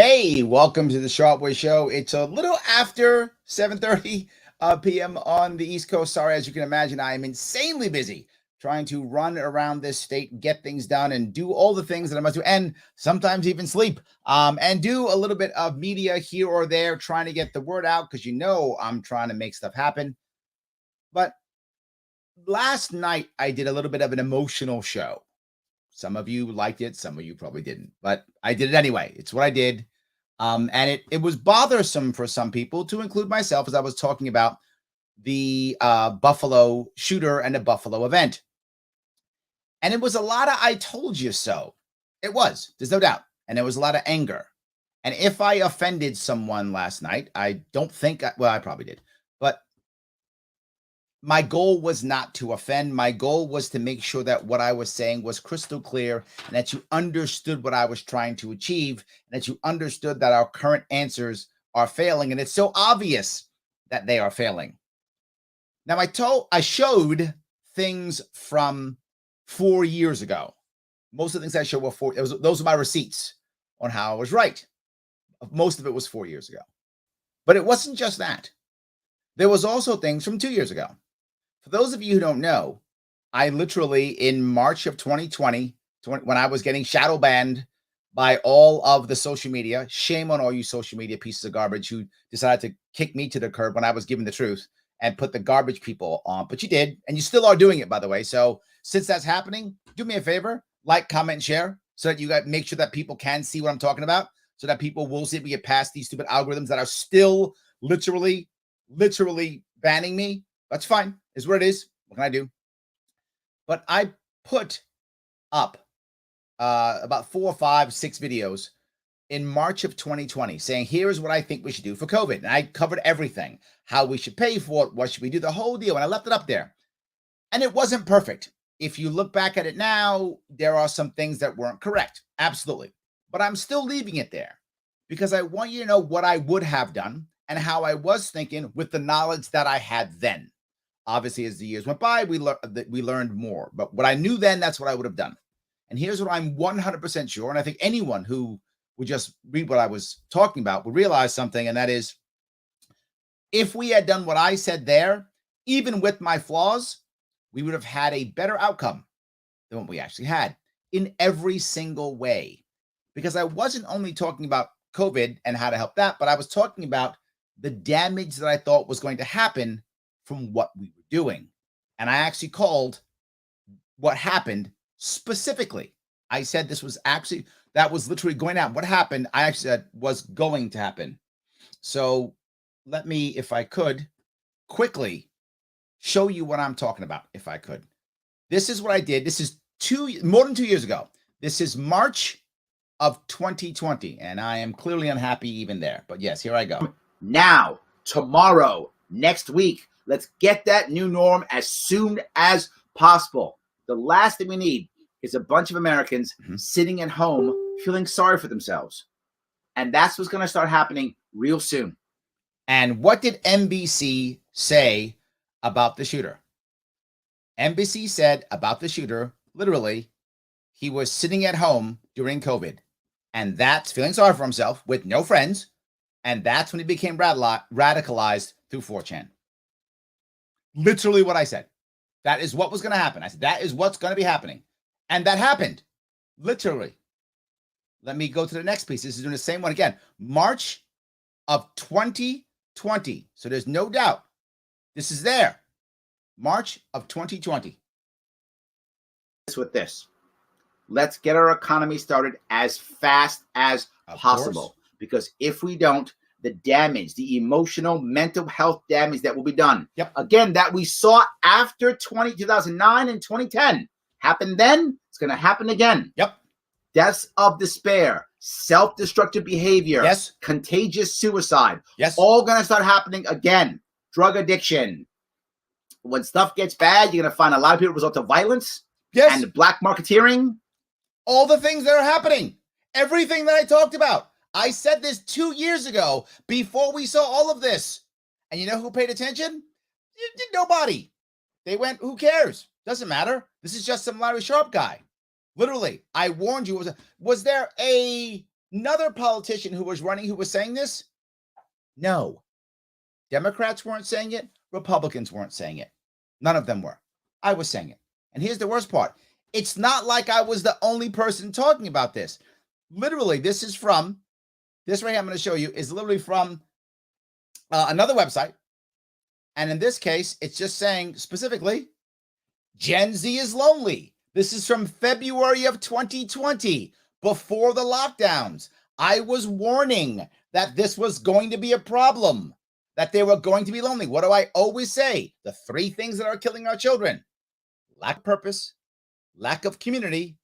Hey, welcome to the Sharpe Show. It's a little after 7:30 p.m. on the East Coast. Sorry, as you can imagine, I am insanely busy trying to run around this state, get things done, and do all the things that I must do, and sometimes even sleep, and do a little bit of media here or there, trying to get the word out because I'm trying to make stuff happen. But last night, I did a little bit of an emotional show. Some of you liked it, some of you probably didn't, but I did it anyway. It's what I did. And it was bothersome for some people, to include myself, as I was talking about the Buffalo shooter and the Buffalo event. And it was a lot of "I told you so." It was, there's no doubt. And there was a lot of anger. And if I offended someone last night, I don't think, I probably did. But my goal was not to offend. My goal was to make sure that what I was saying was crystal clear and that you understood what I was trying to achieve and that you understood that our current answers are failing. And it's so obvious that they are failing. Now, I showed things from 4 years ago. Most of the things I showed were those are my receipts on how I was right. Most of it was 4 years ago. But it wasn't just that. There was also things from 2 years ago. For those of you who don't know, I literally, in March of 2020, when I was getting shadow banned by all of the social media, shame on all you social media pieces of garbage who decided to kick me to the curb when I was giving the truth and put the garbage people on. But you did, and you still are doing it, by the way. So since that's happening, do me a favor, like, comment, and share so that you got make sure that people can see what I'm talking about, so that people will see if we get past these stupid algorithms that are still literally banning me. That's fine. Is what it is. What can I do? But I put up about 4, 5, 6 videos in March of 2020 saying, here's what I think we should do for COVID. And I covered everything, how we should pay for it, what should we do, the whole deal. And I left it up there. And it wasn't perfect. If you look back at it now, there are some things that weren't correct. Absolutely. But I'm still leaving it there because I want you to know what I would have done and how I was thinking with the knowledge that I had then. Obviously, as the years went by, we learned more. But what I knew then, that's what I would have done. And here's what I'm 100% sure. And I think anyone who would just read what I was talking about would realize something. And that is, if we had done what I said there, even with my flaws, we would have had a better outcome than what we actually had in every single way. Because I wasn't only talking about COVID and how to help that, but I was talking about the damage that I thought was going to happen from what we were doing. And I actually called what happened specifically. I said that was literally going to happen. What happened, I actually said was going to happen. So let me, if I could, quickly show you what I'm talking about, if I could. This is what I did. This is more than 2 years ago. This is March of 2020, and I am clearly unhappy even there. But yes, here I go. Now, tomorrow, next week, let's get that new norm as soon as possible. The last thing we need is a bunch of Americans sitting at home feeling sorry for themselves. And that's what's going to start happening real soon. And what did NBC say about the shooter? NBC said about the shooter, literally, he was sitting at home during COVID. And that's feeling sorry for himself with no friends. And that's when he became radicalized through 4chan. Literally what I said. That is what was going to happen. I said, that is what's going to be happening. And that happened. Literally. Let me go to the next piece. This is doing the same one again. March of 2020. So there's no doubt. This is there. March of 2020. With this. Let's get our economy started as fast as possible. Because if we don't, the damage, the emotional, mental health damage that will be done. Yep. Again, that we saw after 2009 and 2010 happened then, it's going to happen again. Yep. Deaths of despair, self-destructive behavior, yes, contagious suicide, yes, all going to start happening again. Drug addiction. When stuff gets bad, you're going to find a lot of people result to violence, yes, and black marketeering. All the things that are happening. Everything that I talked about. I said this 2 years ago before we saw all of this. And you know who paid attention? Nobody. They went, who cares? Doesn't matter. This is just some Larry Sharpe guy. Literally, I warned you. Was there a Another politician who was running who was saying this? No. Democrats weren't saying it. Republicans weren't saying it. None of them were. I was saying it. And here's the worst part. It's not like I was the only person talking about this. Literally, this right here I'm going to show you is literally from another website. And in this case, it's just saying specifically, Gen Z is lonely. This is from February of 2020, before the lockdowns. I was warning that this was going to be a problem, that they were going to be lonely. What do I always say? The three things that are killing our children: lack of purpose, lack of community,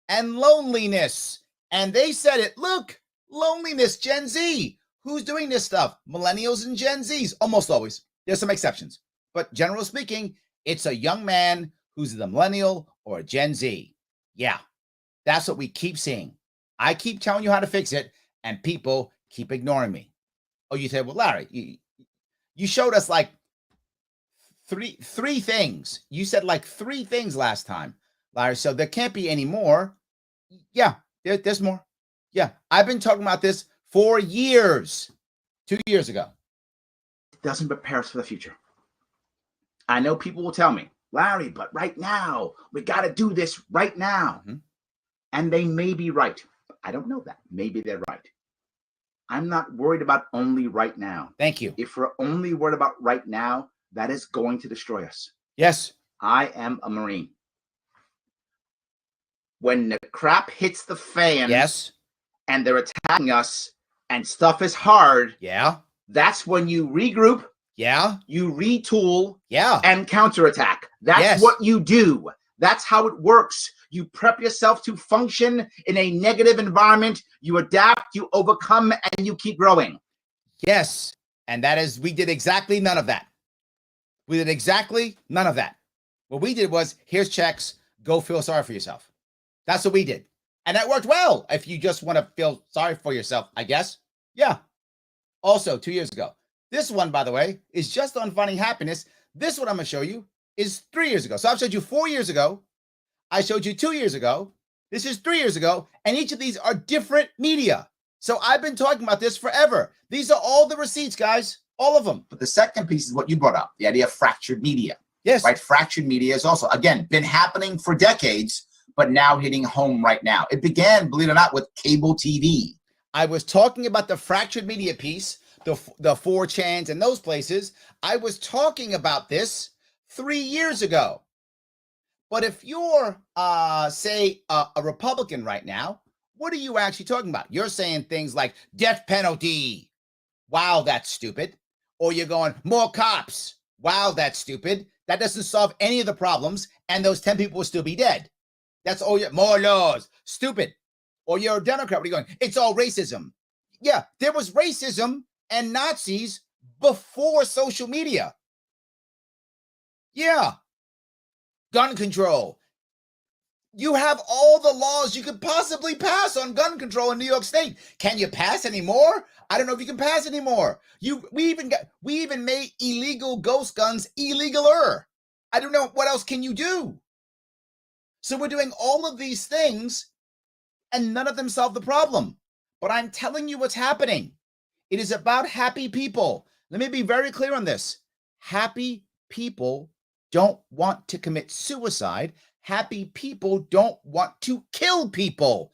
and loneliness. And they said it. Look, loneliness, Gen Z. Who's doing this stuff? Millennials and Gen Zs, almost always. There's some exceptions. But generally speaking, it's a young man who's a millennial or a Gen Z. Yeah, that's what we keep seeing. I keep telling you how to fix it, and people keep ignoring me. Oh, you said, well, Larry, you showed us like three things. You said like three things last time, Larry, so there can't be any more. Yeah, there's more. Yeah, I've been talking about this for years. 2 years ago. Doesn't prepare us for the future. I know people will tell me, Larry, but right now, we got to do this right now. Mm-hmm. And they may be right. I don't know that. Maybe they're right. I'm not worried about only right now. Thank you. If we're only worried about right now, that is going to destroy us. Yes. I am a Marine. When the crap hits the fan, yes, and they're attacking us and stuff is hard, yeah, that's when you regroup, yeah, you retool, yeah, and counterattack. That's what you do. That's how it works. You prep yourself to function in a negative environment. You adapt, you overcome, and you keep growing. Yes. And that is, we did exactly none of that. We did exactly none of that. What we did was, here's checks, go feel sorry for yourself. That's what we did. And that worked well if you just want to feel sorry for yourself, I guess. Yeah. Also, 2 years ago. This one, by the way, is just on finding happiness. This one I'm going to show you is 3 years ago. So I've showed you 4 years ago. I showed you 2 years ago. This is 3 years ago. And each of these are different media. So I've been talking about this forever. These are all the receipts, guys. All of them. But the second piece is what you brought up, the idea of fractured media. Yes. Right? Fractured media is also, again, been happening for decades, but now hitting home right now. It began, believe it or not, with cable TV. I was talking about the fractured media piece, the 4chans and those places. I was talking about this 3 years ago. But if you're, say, a Republican right now, what are you actually talking about? You're saying things like death penalty. Wow, that's stupid. Or you're going, more cops. Wow, that's stupid. That doesn't solve any of the problems, and those 10 people will still be dead. That's all. More laws. Stupid. Or you're a Democrat. What are you going? It's all racism. Yeah, there was racism and Nazis before social media. Yeah. Gun control. You have all the laws you could possibly pass on gun control in New York State. Can you pass any more? I don't know if you can pass any more. We even made illegal ghost guns illegaler. I don't know what else can you do. So we're doing all of these things, and none of them solve the problem. But I'm telling you what's happening. It is about happy people. Let me be very clear on this. Happy people don't want to commit suicide. Happy people don't want to kill people.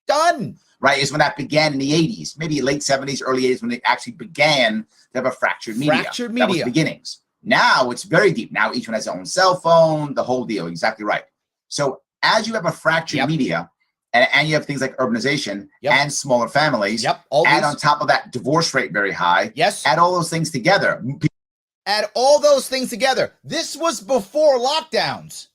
Done. Right, is when that began in the 80s, maybe late 70s, early 80s, when it actually began to have a fractured media. Fractured media. That was the beginnings. Now it's very deep. Now each one has their own cell phone, the whole deal. Exactly right. So as you have a fractured media, and you have things like urbanization and smaller families, add on top of that divorce rate very high. Yes. Add all those things together. Add all those things together. This was before lockdowns.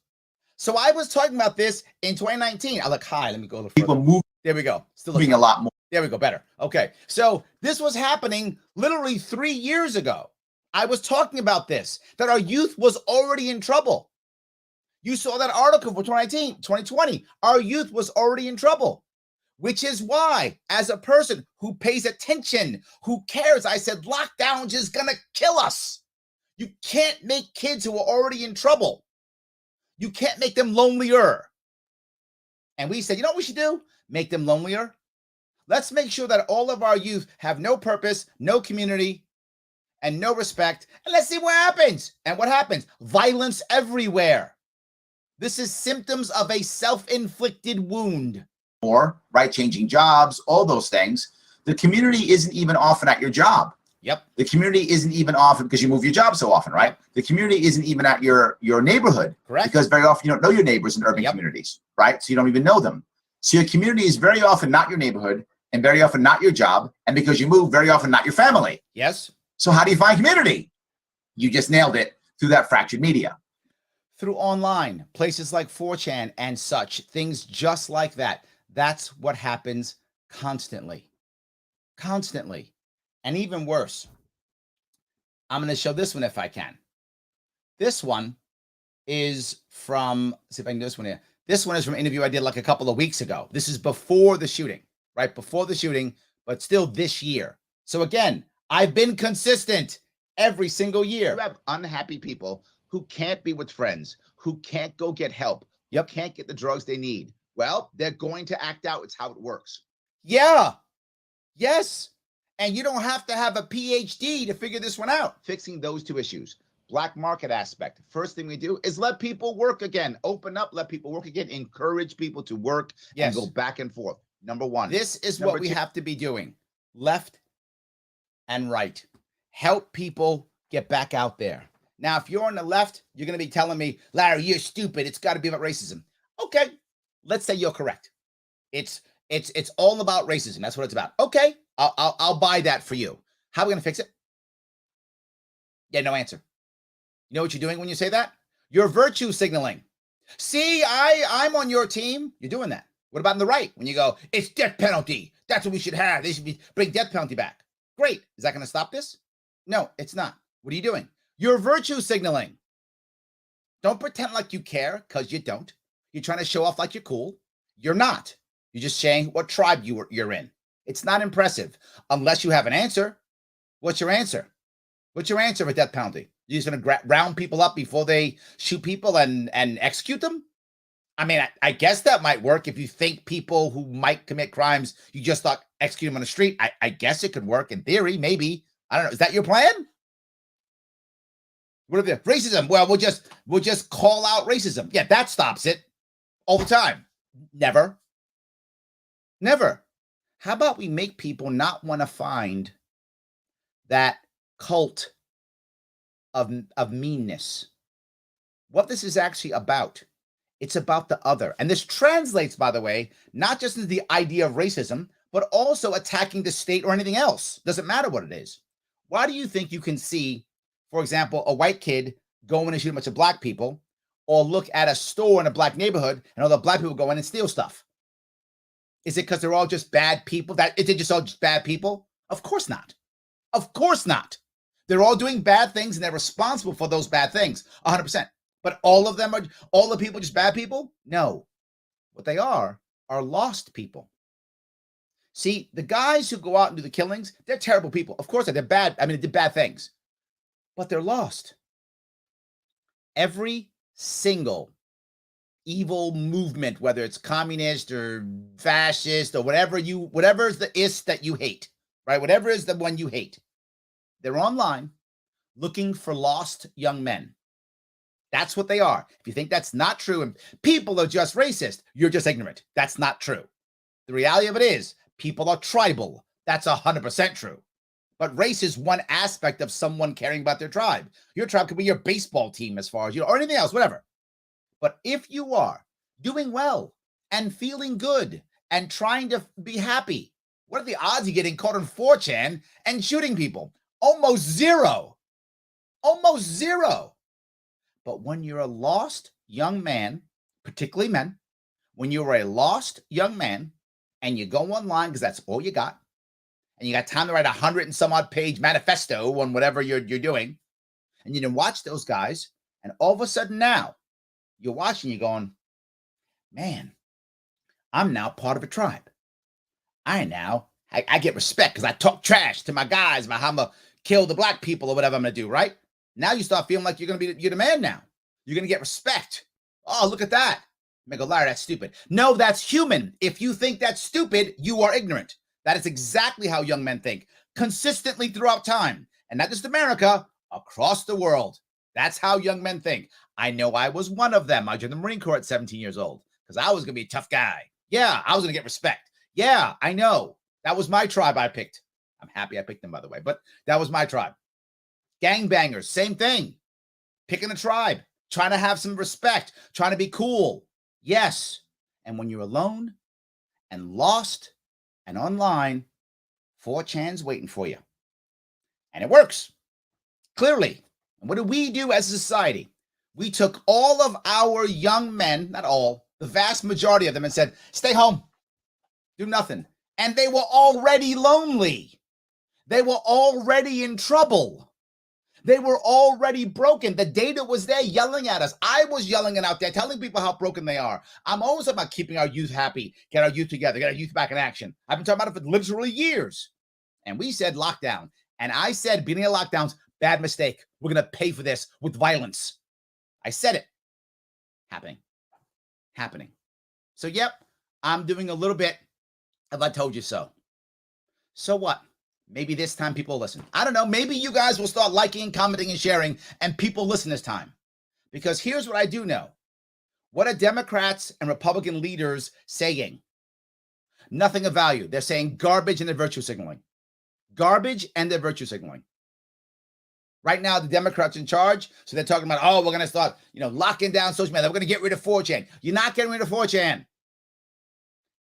So I was talking about this in 2019. I look high. Let me go a little further. People move. There we go. Still moving a lot more. There we go. Better. Okay. So this was happening literally 3 years ago. I was talking about this, that our youth was already in trouble. You saw that article for 2020. Our youth was already in trouble, which is why, as a person who pays attention, who cares, I said, lockdowns is going to kill us. You can't make kids who are already in trouble. You can't make them lonelier. And we said, you know what we should do? Make them lonelier. Let's make sure that all of our youth have no purpose, no community, and no respect. And let's see what happens. And what happens? Violence everywhere. This is symptoms of a self-inflicted wound. Or, right, changing jobs, all those things. The community isn't even often at your job. Yep. The community isn't even often because you move your job so often, right? The community isn't even at your neighborhood. Correct. Because very often you don't know your neighbors in urban communities, right? So you don't even know them. So your community is very often not your neighborhood and very often not your job. And because you move, very often not your family. Yes. So how do you find community? You just nailed it through that fractured media. Through online, places like 4chan and such, things just like that. That's what happens constantly. Constantly. And even worse, I'm going to show this one if I can. This one is from, see if I can do this one here. This one is from an interview I did like a couple of weeks ago. This is before the shooting, right? Before the shooting, but still this year. So again, I've been consistent every single year. You have unhappy people who can't be with friends, who can't go get help, can't get the drugs they need. Well, they're going to act out. It's how it works. Yeah. Yes. And you don't have to have a PhD to figure this one out. Fixing those two issues. Black market aspect. First thing we do is let people work again. Open up, let people work again. Encourage people to work and go back and forth. Number one. This is what we have to be doing. Left and right. Help people get back out there. Now, if you're on the left, you're going to be telling me, Larry, you're stupid. It's got to be about racism. Okay. Let's say you're correct. It's all about racism. That's what it's about. Okay. I'll buy that for you. How are we going to fix it? Yeah, no answer. You know what you're doing when you say that? You're virtue signaling. See, I'm on your team. You're doing that. What about on the right? When you go, it's death penalty. That's what we should have. They should bring death penalty back. Great. Is that going to stop this? No, it's not. What are you doing? You're virtue signaling. Don't pretend like you care, because you don't. You're trying to show off like you're cool. You're not. You're just saying what tribe you're in. It's not impressive unless you have an answer. What's your answer? What's your answer for death penalty? You're just going to round people up before they shoot people and execute them? I mean, I guess that might work if you think people who might commit crimes, you just thought execute them on the street. I guess it could work in theory, maybe. I don't know. Is that your plan? What are the racism? Well, we'll just call out racism. Yeah, that stops it all the time. Never. Never. How about we make people not want to find that cult of meanness? What this is actually about. It's about the other. And this translates, by the way, not just into the idea of racism, but also attacking the state or anything else. Doesn't matter what it is. Why do you think you can see, for example, a white kid go in and shoot a bunch of black people, or look at a store in a black neighborhood and all the black people go in and steal stuff? Is it because they're all just bad people? Is it just all just bad people? Of course not. Of course not. They're all doing bad things and they're responsible for those bad things, 100%. But all the people just bad people? No. What they are lost people. See, the guys who go out and do the killings, they're terrible people. Of course, they're bad. I mean, they did bad things. But they're lost. Every single evil movement, whether it's communist or fascist or whatever is the ist that you hate, right? Whatever is the one you hate, they're online looking for lost young men. That's what they are. If you think that's not true and people are just racist, you're just ignorant. That's not true. The reality of it is people are tribal. That's 100% true. But race is one aspect of someone caring about their tribe. Your tribe could be your baseball team as far as, or anything else, whatever. But if you are doing well and feeling good and trying to be happy, what are the odds of getting caught on 4chan and shooting people? Almost zero. Almost zero. But when you're a lost young man, particularly men, when you're a lost young man and you go online because that's all you got, and you got time to write 100 and some odd page manifesto on whatever you're doing, and you can watch those guys, and all of a sudden now, you're watching, you're going, man, I'm now part of a tribe. I get respect because I talk trash to my guys about how I'm going to kill the black people or whatever I'm going to do, right? Now you start feeling like you're the man now. You're going to get respect. Oh, look at that. You may go, Larry, that's stupid. No, that's human. If you think that's stupid, you are ignorant. That is exactly how young men think, consistently throughout time. And not just America, across the world. That's how young men think. I know I was one of them. I joined the Marine Corps at 17 years old because I was going to be a tough guy. Yeah, I was going to get respect. Yeah, I know. That was my tribe I picked. I'm happy I picked them, by the way, but that was my tribe. Gangbangers, same thing. Picking a tribe, trying to have some respect, trying to be cool. Yes. And when you're alone and lost and online, 4chan's waiting for you. And it works, clearly. And what do we do as a society? We took all of our young men, not all, the vast majority of them, and said, stay home, do nothing. And they were already lonely. They were already in trouble. They were already broken. The data was there yelling at us. I was yelling it out there, telling people how broken they are. I'm always about keeping our youth happy, get our youth together, get our youth back in action. I've been talking about it for literally years. And we said lockdown. And I said, beginning of lockdowns, bad mistake. We're going to pay for this with violence. I said it. Happening. So, yep, I'm doing a little bit of I told you so. So what? Maybe this time people listen. I don't know. Maybe you guys will start liking, commenting, and sharing, and people listen this time. Because here's what I do know. What are Democrats and Republican leaders saying? Nothing of value. They're saying garbage and they're virtue signaling. Garbage and they're virtue signaling. Right now, the Democrats in charge, so they're talking about, oh, we're going to start, locking down social media. We're going to get rid of 4chan. You're not getting rid of 4chan.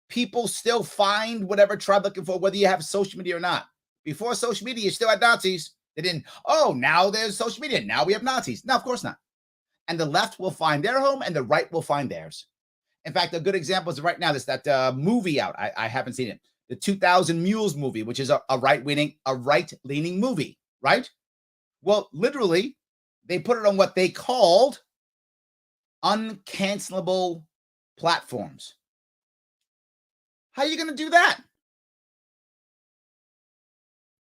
People still find whatever tribe looking for, whether you have social media or not. Before social media, you still had Nazis. They didn't, now there's social media. Now we have Nazis. No, of course not. And the left will find their home and the right will find theirs. In fact, a good example is right now, there's that movie out. I haven't seen it. The 2000 Mules movie, which is a right-leaning movie, right? Well, literally, they put it on what they called uncancelable platforms. How are you going to do that?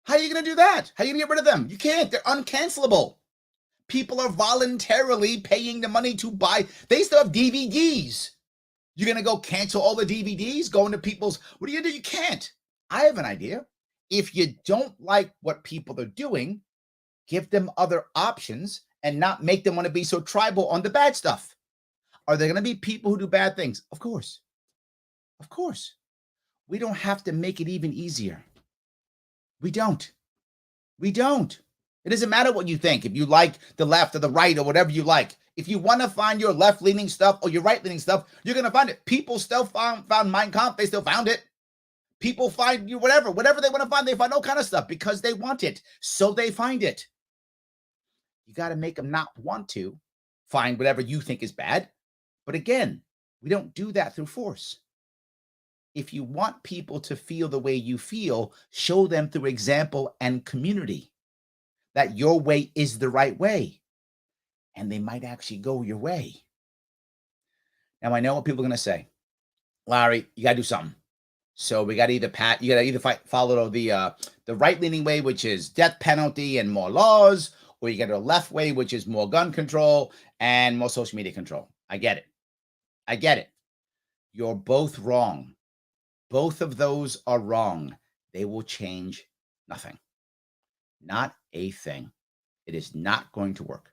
How are you going to do that? How are you going to get rid of them? You can't. They're uncancelable. People are voluntarily paying the money to buy. They still have DVDs. You're going to go cancel all the DVDs? Go into people's... What are you going to do? You can't. I have an idea. If you don't like what people are doing, give them other options and not make them want to be so tribal on the bad stuff. Are there going to be people who do bad things? Of course. Of course. We don't have to make it even easier. We don't. It doesn't matter what you think. If you like the left or the right or whatever you like. If you want to find your left-leaning stuff or your right-leaning stuff, you're going to find it. People still found Mein Kampf. They still found it. People find you whatever they want to find. They find all kind of stuff because they want it. So they find it. You got to make them not want to find whatever you think is bad. But again, we don't do that through force. If you want people to feel the way you feel, show them through example and community that your way is the right way. And they might actually go your way. Now, I know what people are going to say. Larry, you got to do something. So we got to either follow the right-leaning way, which is death penalty and more laws, or you got the left way, which is more gun control and more social media control. I get it. You're both wrong. Both of those are wrong. They will change nothing. Not a thing. It is not going to work.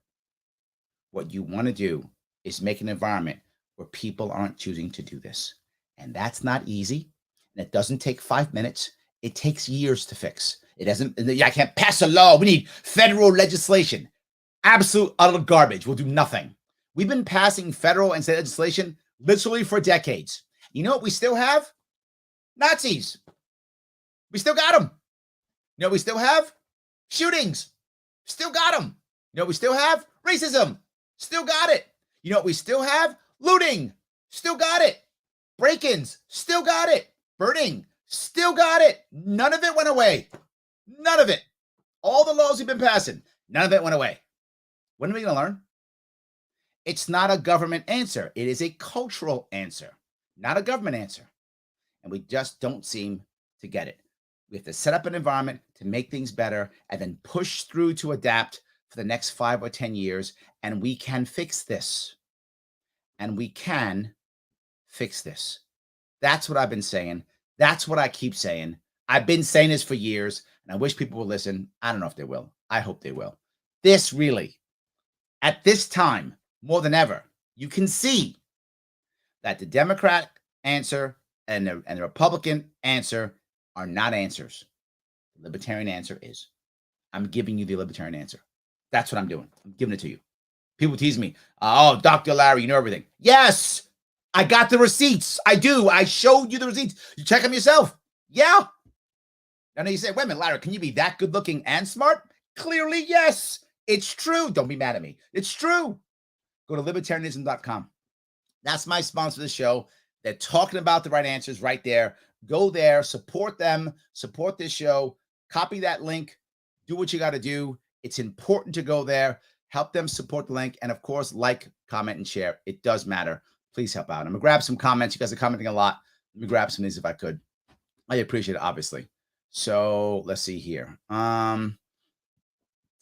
What you want to do is make an environment where people aren't choosing to do this. And that's not easy. And it doesn't take 5 minutes. It takes years to fix. I can't pass a law. We need federal legislation. Absolute utter garbage. Will do nothing. We've been passing federal and state legislation literally for decades. You know what we still have? Nazis. We still got them. You know what we still have? Shootings. Still got them. You know what we still have? Racism. Still got it. You know what we still have? Looting. Still got it. Break-ins. Still got it. Burning. Still got it. None of it went away. None of it. All the laws we've been passing, none of it went away. When are we going to learn? It's not a government answer. It is a cultural answer, not a government answer. And we just don't seem to get it. We have to set up an environment to make things better and then push through to adapt for the next 5 or 10 years. And we can fix this. That's what I've been saying. That's what I keep saying. I've been saying this for years, and I wish people will listen. I don't know if they will. I hope they will. This really, at this time, more than ever, you can see that the Democrat answer and the Republican answer are not answers. The libertarian answer is. I'm giving you the libertarian answer. That's what I'm doing. I'm giving it to you. People tease me. Oh, Dr. Larry, you know everything. Yes, I got the receipts. I do. I showed you the receipts. You check them yourself. Yeah. I know you say, wait a minute, Larry, can you be that good looking and smart? Clearly, yes. It's true. Don't be mad at me. It's true. Go to libertarianism.com. That's my sponsor of the show. They're talking about the right answers right there. Go there, support them, support this show, copy that link, do what you got to do. It's important to go there, help them support the link, and of course, like, comment, and share. It does matter. Please help out. I'm going to grab some comments. You guys are commenting a lot. Let me grab some of these if I could. I appreciate it, obviously. So let's see here.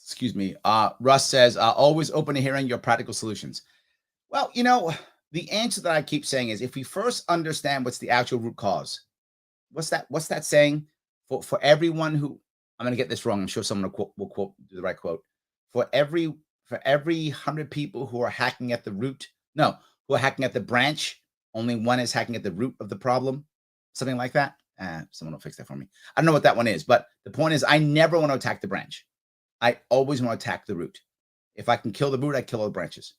Excuse me. Russ says, always open to hearing your practical solutions. Well, you know, the answer that I keep saying is if we first understand what's the actual root cause, what's that saying? For everyone who, I'm going to get this wrong. I'm sure someone will quote the right quote. For every 100 people who are hacking at the root, no, who are hacking at the branch, only one is hacking at the root of the problem. Something like that. Someone will fix that for me. I don't know what that one is, but the point is I never want to attack the branch. I always want to attack the root. If I can kill the root, I kill all the branches.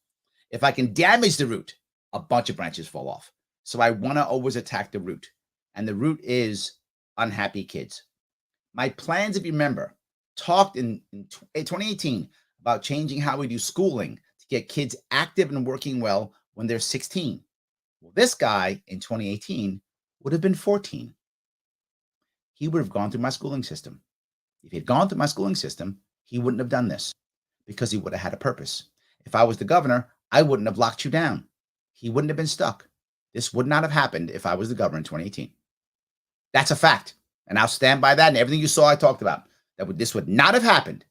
If I can damage the root, a bunch of branches fall off. So I want to always attack the root. And the root is unhappy kids. My plans, if you remember, talked in 2018 about changing how we do schooling to get kids active and working well when they're 16. Well, this guy in 2018 would have been 14. He would have gone through my schooling system. If he had gone through my schooling system, he wouldn't have done this because he would have had a purpose. If I was the governor, I wouldn't have locked you down. He wouldn't have been stuck. This would not have happened if I was the governor in 2018. That's a fact. And I'll stand by that. And everything you saw, I talked about. This would not have happened.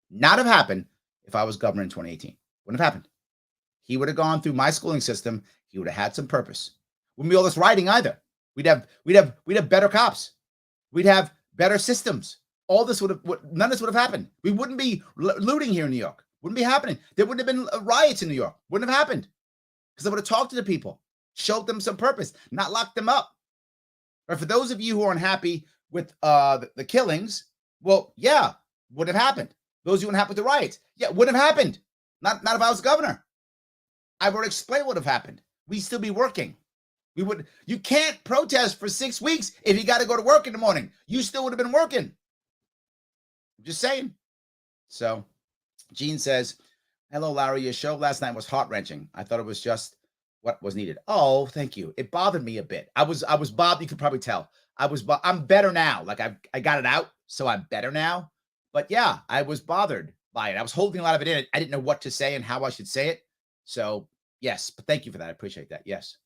Not have happened if I was governor in 2018. Wouldn't have happened. He would have gone through my schooling system. He would have had some purpose. Wouldn't be all this rioting either. We'd have better cops. We'd have better systems. All this none of this would have happened. We wouldn't be looting here in New York. Wouldn't be happening. There wouldn't have been riots in New York. Wouldn't have happened. Because I would have talked to the people, showed them some purpose, not locked them up. But for those of you who are unhappy with the killings, well, yeah, would have happened. Those of you unhappy with the riots, yeah, wouldn't have happened. Not if I was governor. I've already explained what would have happened. We'd still be working. You can't protest for 6 weeks if you got to go to work in the morning. You still would have been working. I'm just saying. So Gene says, hello, Larry. Your show last night was heart-wrenching. I thought it was just what was needed. Oh, thank you. It bothered me a bit. I was bothered. You could probably tell. I'm better now. Like I got it out, so I'm better now. But yeah, I was bothered by it. I was holding a lot of it in. I didn't know what to say and how I should say it. So yes, but thank you for that. I appreciate that. Yes.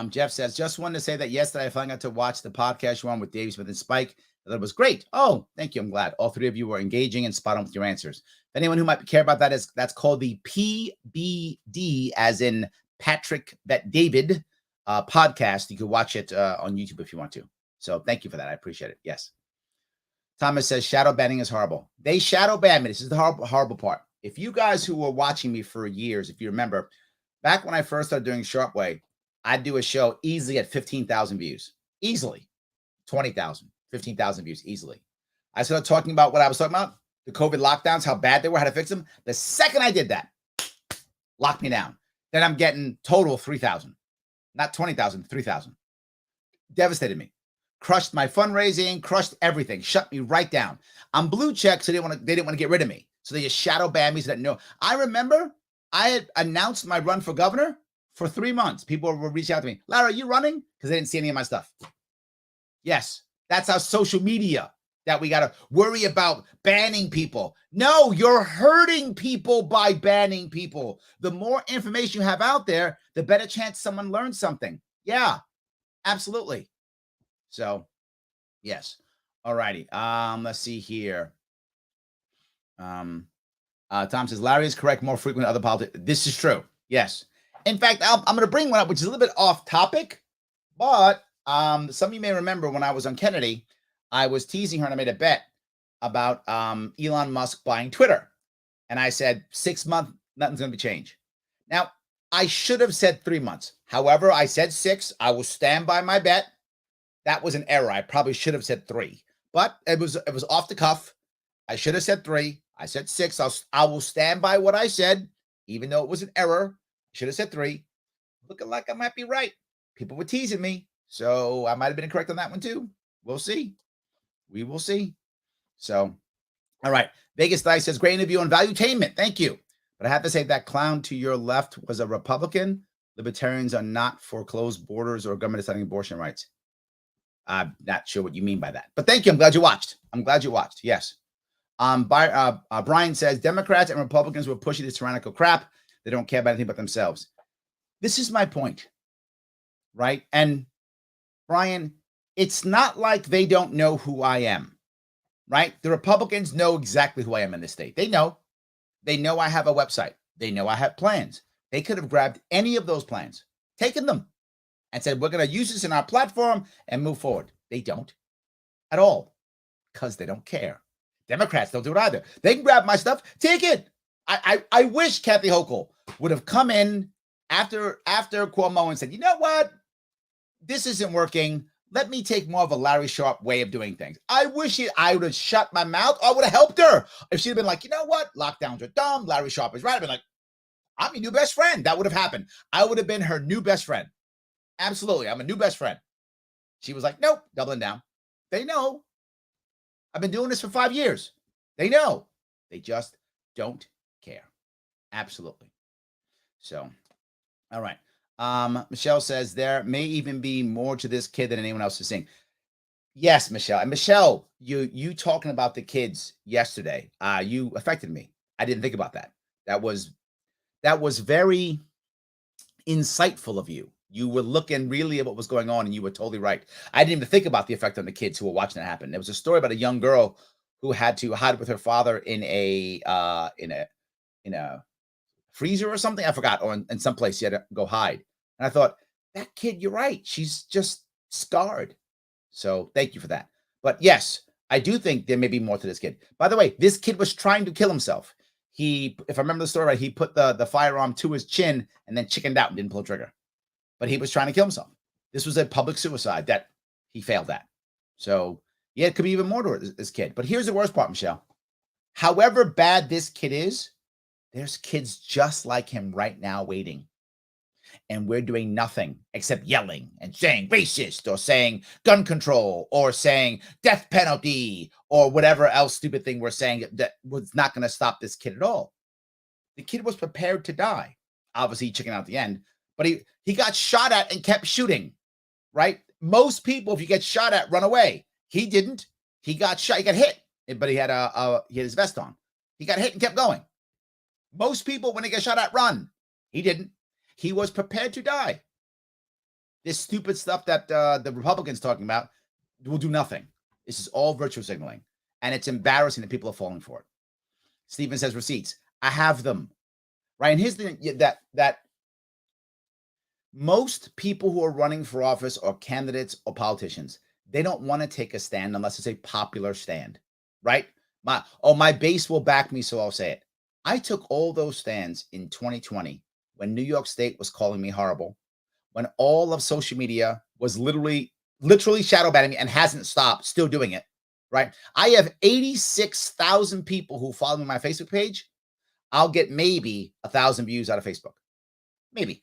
Jeff says, just wanted to say that yesterday I finally got to watch the podcast you on with Dave Smith and Spike. That was great. Oh, thank you. I'm glad. All three of you were engaging and spot on with your answers. If anyone who might care about that that's called the PBD, as in Patrick Bet David podcast. You can watch it on YouTube if you want to. So thank you for that. I appreciate it. Yes. Thomas says shadow banning is horrible. They shadow ban me. This is the horrible part. If you guys who were watching me for years, if you remember, back when I first started doing Sharpe, I'd do a show easily at 15,000 views. Easily. 20,000, 15,000 views easily. I started talking about what I was talking about, the COVID lockdowns, how bad they were, how to fix them. The second I did that, locked me down. Then I'm getting total 3,000. Not 20,000, 3,000. Devastated me. Crushed my fundraising, crushed everything, shut me right down. I'm blue check, so they didn't want to get rid of me. So they just shadow banned me so that no. I remember I had announced my run for governor for 3 months. People were reaching out to me. Larry, are you running? Because they didn't see any of my stuff. Yes, that's our social media that we got to worry about banning people. No, you're hurting people by banning people. The more information you have out there, the better chance someone learns something. Yeah, absolutely. So, yes. All righty. Let's see here. Tom says, Larry is correct more frequently than other politics. This is true. Yes. In fact, I'm going to bring one up, which is a little bit off topic, but Some of you may remember when I was on Kennedy, I was teasing her and I made a bet about Elon Musk buying Twitter. And I said 6 months, nothing's going to be changed. Now, I should have said 3 months. However, I said 6. I will stand by my bet. That was an error. I probably should have said 3, but it was off the cuff. I should have said 3. I said 6. I will stand by what I said, even though it was an error. I should have said 3. Looking like I might be right. People were teasing me, so I might have been incorrect on that one too. We'll see. We will see. So, all right. Vegas Dice says, great interview on valuetainment. Thank you. But I have to say that clown to your left was a Republican. Libertarians are not for closed borders or government deciding abortion rights. I'm not sure what you mean by that. But thank you. I'm glad you watched. Yes. Brian says, Democrats and Republicans were pushing this tyrannical crap. They don't care about anything but themselves. This is my point, right? And Brian, it's not like they don't know who I am, right? The Republicans know exactly who I am in this state. They know. They know I have a website. They know I have plans. They could have grabbed any of those plans, taken them, and said, we're going to use this in our platform and move forward. They don't at all because they don't care. Democrats don't do it either. They can grab my stuff, take it. I wish Kathy Hochul would have come in after Cuomo and said, you know what? This isn't working. Let me take more of a Larry Sharpe way of doing things. I wish I would have shut my mouth. I would have helped her. If she'd have been like, you know what? Lockdowns are dumb. Larry Sharpe is right. I'd been like, I'm your new best friend. That would have happened. I would have been her new best friend. Absolutely. I'm a new best friend. She was like, nope, doubling down. They know. I've been doing this for 5 years. They know. They just don't care. Absolutely. So, all right. Michelle says there may even be more to this kid than anyone else is seeing. Yes, Michelle. And Michelle, you talking about the kids yesterday, you affected me. I didn't think about that. That was very insightful of you. You were looking really at what was going on, and you were totally right. I didn't even think about the effect on the kids who were watching it happen. There was a story about a young girl who had to hide with her father in a freezer or something. I forgot, or in some place she had to go hide. And I thought, that kid, you're right. She's just scarred. So thank you for that. But yes, I do think there may be more to this kid. By the way, this kid was trying to kill himself. If I remember the story right, he put the firearm to his chin and then chickened out and didn't pull the trigger. But he was trying to kill himself. This was a public suicide that he failed at. So yeah, it could be even more to this kid. But here's the worst part, Michelle. However bad this kid is, there's kids just like him right now waiting. And we're doing nothing except yelling and saying racist or saying gun control or saying death penalty or whatever else stupid thing we're saying that was not going to stop this kid at all. The kid was prepared to die. Obviously, he chickened out at the end, but he got shot at and kept shooting, right? Most people, if you get shot at, run away. He didn't. He got shot. He got hit, but he had his vest on. He got hit and kept going. Most people, when they get shot at, run. He didn't. He was prepared to die. This stupid stuff that the Republicans talking about will do nothing. This is all virtue signaling, and it's embarrassing that people are falling for it. Stephen says receipts. I have them, right? And here's the thing, that most people who are running for office or candidates or politicians, they don't want to take a stand unless it's a popular stand, right? My base will back me, so I'll say it. I took all those stands in 2020 when New York State was calling me horrible, when all of social media was literally shadow banning me and hasn't stopped, still doing it, right? I have 86,000 people who follow me on my Facebook page. I'll get maybe 1,000 views out of Facebook. Maybe.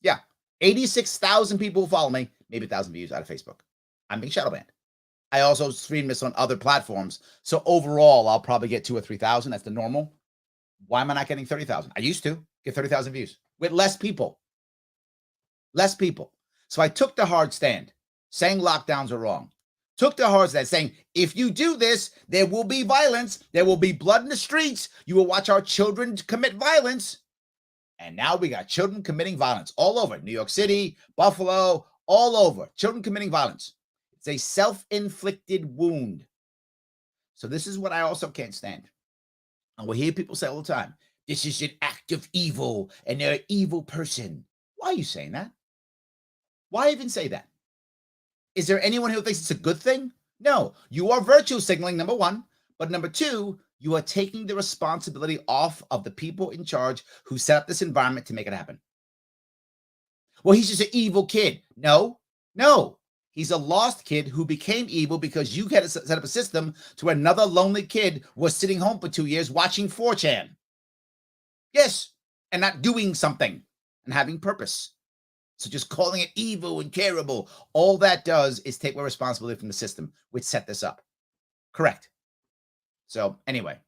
Yeah. 86,000 people who follow me, maybe 1,000 views out of Facebook. I'm being shadow banned. I also stream this on other platforms. So overall, I'll probably get 2,000 or 3,000. That's the normal. Why am I not getting 30,000? I used to get 30,000 views with less people. Less people. So I took the hard stand saying lockdowns are wrong. Took the hard stand saying, if you do this, there will be violence. There will be blood in the streets. You will watch our children commit violence. And now we got children committing violence all over New York City, Buffalo, all over. Children committing violence. It's a self-inflicted wound. So this is what I also can't stand. And we'll hear people say all the time, this is an act of evil and they're an evil person. Why are you saying that? Why even say that? Is there anyone who thinks it's a good thing? No. You are virtue signaling, number one. But number two, you are taking the responsibility off of the people in charge who set up this environment to make it happen. Well, he's just an evil kid. No. He's a lost kid who became evil because you had to set up a system to where another lonely kid was sitting home for 2 years watching 4chan. Yes, and not doing something and having purpose. So just calling it evil and terrible, all that does is take away responsibility from the system which set this up. Correct. So anyway,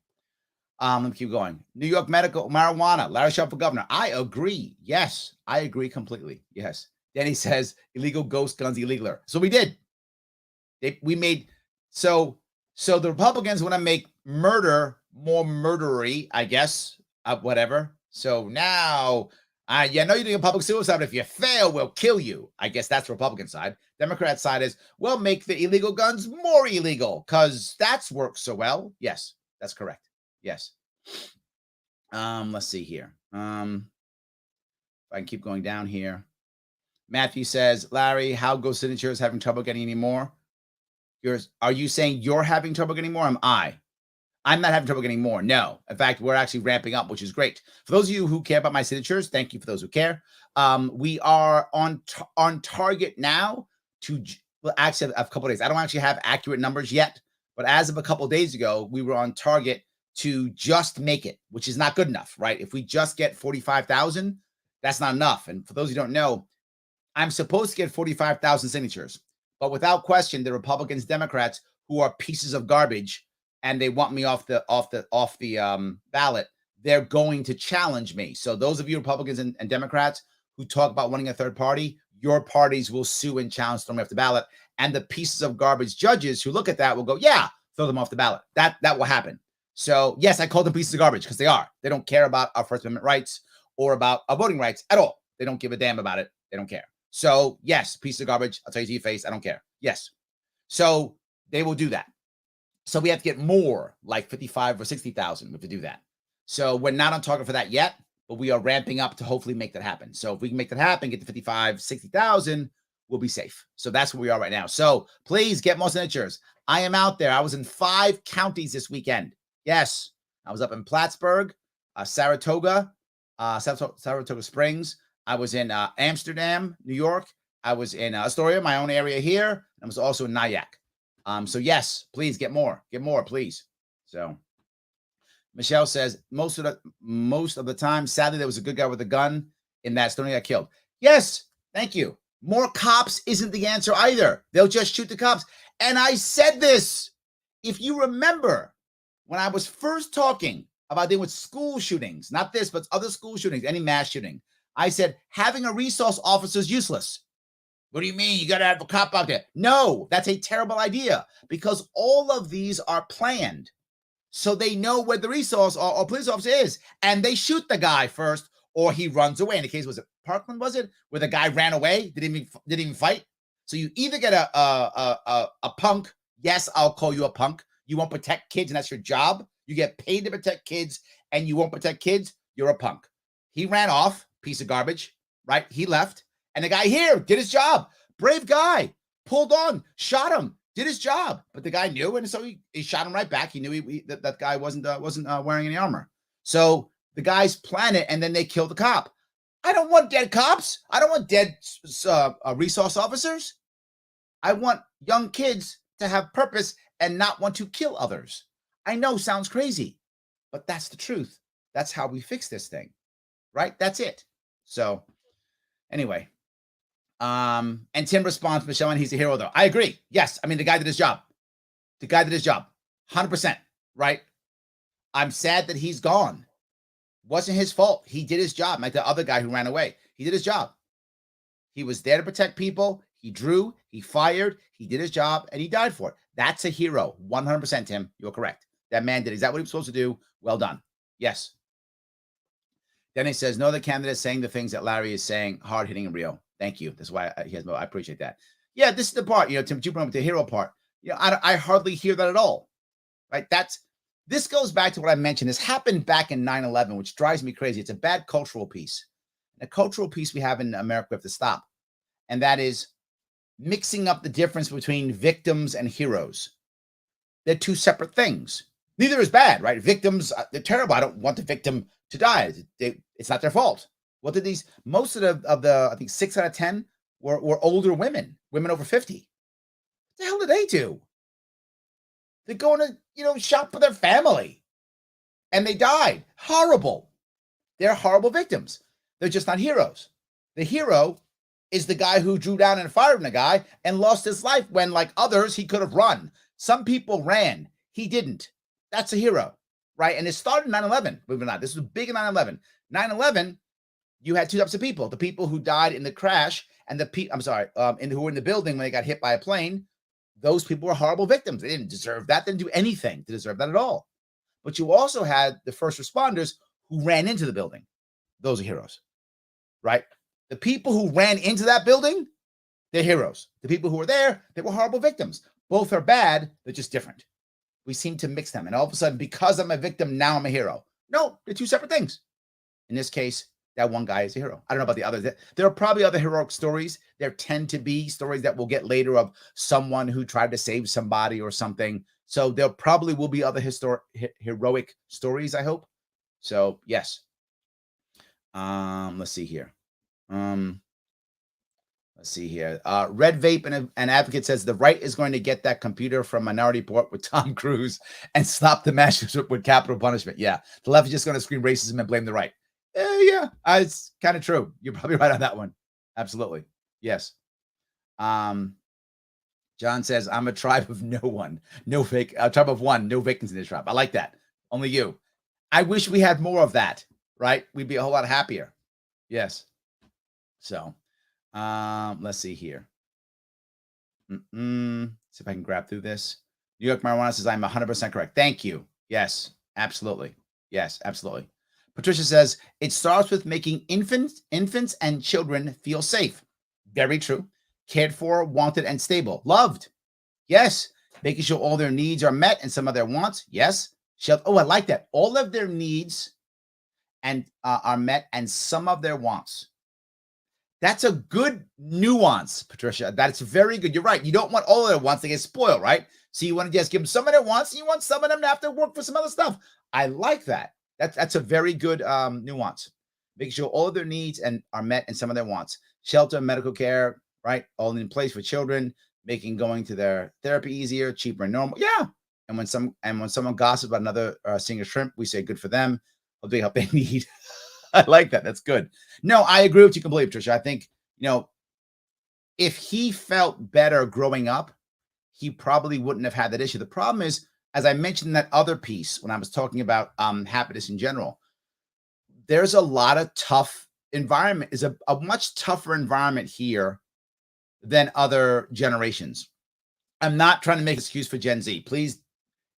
let me keep going. New York medical marijuana, Larry Sharpe for governor. I agree. Yes, I agree completely. Yes. Danny says illegal ghost guns illegaler. So we did. We made so the Republicans want to make murder more murdery, I guess. Whatever. So now, know you're doing public suicide, but if you fail, we'll kill you. I guess that's the Republican side. Democrat side is, well, make the illegal guns more illegal because that's worked so well. Yes, that's correct. Yes. Let's see here. If I can keep going down here. Matthew says, Larry, how Go Signatures having trouble getting any more? Are you saying you're having trouble getting more? Am I? I'm not having trouble getting more. No. In fact, we're actually ramping up, which is great. For those of you who care about my signatures, thank you for those who care. We are on target now to actually a couple of days. I don't actually have accurate numbers yet, but as of a couple of days ago, we were on target to just make it, which is not good enough, right? If we just get 45,000, that's not enough. And for those who don't know, I'm supposed to get 45,000 signatures, but without question, the Republicans, Democrats, who are pieces of garbage, and they want me off the ballot, they're going to challenge me. So those of you Republicans and Democrats who talk about wanting a third party, your parties will sue and challenge them off the ballot. And the pieces of garbage judges who look at that will go, yeah, throw them off the ballot. That will happen. So yes, I call them pieces of garbage because they are. They don't care about our First Amendment rights or about our voting rights at all. They don't give a damn about it. They don't care. So yes, piece of garbage. I'll tell you to your face. I don't care. Yes. So they will do that. So we have to get more, like 55 or 60,000. We have to do that. So we're not on target for that yet, but we are ramping up to hopefully make that happen. So if we can make that happen, get to 55, 60,000, we'll be safe. So that's where we are right now. So please get more signatures. I am out there. I was in 5 counties this weekend. Yes. I was up in Plattsburgh, Saratoga Springs. I was in Amsterdam, New York. I was in Astoria, my own area here. I was also in Nyack. So yes, please get more, please. So Michelle says most of the time, sadly, there was a good guy with a gun in that Stoney got killed. Yes, thank you. More cops isn't the answer either. They'll just shoot the cops. And I said this, if you remember, when I was first talking about dealing with school shootings, not this, but other school shootings, any mass shooting, I said having a resource officer is useless. What do you mean? You got to have a cop out there? No, that's a terrible idea because all of these are planned. So they know where the resource or police officer is, and they shoot the guy first, or he runs away. In the case, was it Parkland? Was it where the guy ran away? Didn't even fight. So you either get a punk. Yes, I'll call you a punk. You won't protect kids, and that's your job. You get paid to protect kids, and you won't protect kids. You're a punk. He ran off, piece of garbage, right? He left, and the guy here did his job. Brave guy, pulled on, shot him. Did his job, but the guy knew, and so he shot him right back. He knew that guy wasn't wearing any armor. So the guys plan it, and then they kill the cop. I don't want dead cops. I don't want dead resource officers. I want young kids to have purpose and not want to kill others. I know, sounds crazy, but that's the truth. That's how we fix this thing, right? That's it. So anyway. And Tim responds, Michelle, and he's a hero, though. I agree. Yes. I mean, the guy did his job. 100%. Right. I'm sad that he's gone. Wasn't his fault. He did his job. Like the other guy who ran away. He did his job. He was there to protect people. He drew, he fired, he did his job, and he died for it. That's a hero. 100%, Tim. You're correct. That man did. Is that what he was supposed to do? Well done. Yes. Then he says, no other candidate saying the things that Larry is saying, hard hitting and real. Thank you. That's why he has. I appreciate that. Yeah, this is the part. Tim, you brought up the hero part. I hardly hear that at all. Right? This goes back to what I mentioned. This happened back in 9/11, which drives me crazy. It's a bad cultural piece. The cultural piece we have in America we have to stop, and that is mixing up the difference between victims and heroes. They're two separate things. Neither is bad, right? Victims, they're terrible. I don't want the victim to die. It's not their fault. What did these? Most of the I think 6 out of 10 were older women over 50. What the hell did they do? They're going to shop for their family, and they died. Horrible. They're horrible victims. They're just not heroes. The hero is the guy who drew down and fired on a guy and lost his life when, like others, he could have run. Some people ran. He didn't. That's a hero, right? And it started in 9/11. Believe it or not, this was big in 9/11. 9/11, you had two types of people: the people who died in the crash, and and who were in the building when they got hit by a plane. Those people were horrible victims. They didn't deserve that. They didn't do anything to deserve that at all. But you also had the first responders who ran into the building. Those are heroes, right? The people who ran into that building, they're heroes. The people who were there, they were horrible victims. Both are bad. They're just different. We seem to mix them. And all of a sudden, because I'm a victim, now I'm a hero. No, they're two separate things. In this case, that one guy is a hero. I don't know about the others. There are probably other heroic stories. There tend to be stories that we'll get later of someone who tried to save somebody or something. So there probably will be other heroic stories, I hope. So, yes. Let's see here. Red Vape and Advocate says the right is going to get that computer from Minority Report with Tom Cruise and stop the masters with capital punishment. Yeah. The left is just going to scream racism and blame the right. Yeah, it's kind of true. You're probably right on that one. Absolutely. Yes. John says, I'm a tribe of no one. Tribe of one. No victims in this tribe. I like that. Only you. I wish we had more of that, right? We'd be a whole lot happier. Yes. So, let's see here. See if I can grab through this. New York Marijuana says, I'm 100% correct. Thank you. Yes, absolutely. Yes, absolutely. Patricia says, it starts with making infants and children feel safe. Very true. Cared for, wanted, and stable. Loved. Yes. Making sure all their needs are met and some of their wants. Yes. I like that. All of their needs and are met and some of their wants. That's a good nuance, Patricia. That's very good. You're right. You don't want all of their wants to get spoiled, right? So you want to just give them some of their wants, and you want some of them to have to work for some other stuff. I like that. That's a very good nuance. Making sure all of their needs are met and some of their wants. Shelter, medical care, right? All in place for children, making going to their therapy easier, cheaper, and normal. Yeah. And when someone gossips about another seeing a shrimp, we say good for them. What they help they need. I like that. That's good. No, I agree with you completely, Patricia. I think, if he felt better growing up, he probably wouldn't have had that issue. The problem is, as I mentioned in that other piece when I was talking about happiness in general, there's a lot of tough environment. Is a much tougher environment here than other generations. I'm not trying to make an excuse for Gen Z. Please,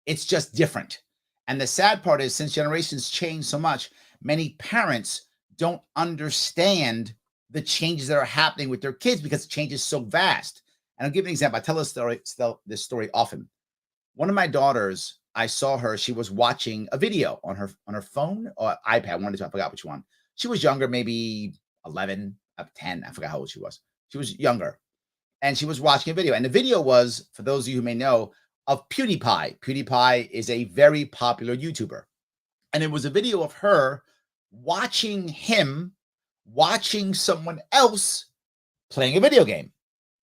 it's just different. And the sad part is, since generations change so much, many parents don't understand the changes that are happening with their kids because change is so vast. And I'll give you an example. I tell this story often. One of my daughters, I saw her. She was watching a video on her phone or iPad. I forgot which one. She was younger, maybe 11, 10. I forgot how old she was. She was younger. And she was watching a video. And the video was, for those of you who may know, of PewDiePie. PewDiePie is a very popular YouTuber. And it was a video of her watching someone else playing a video game.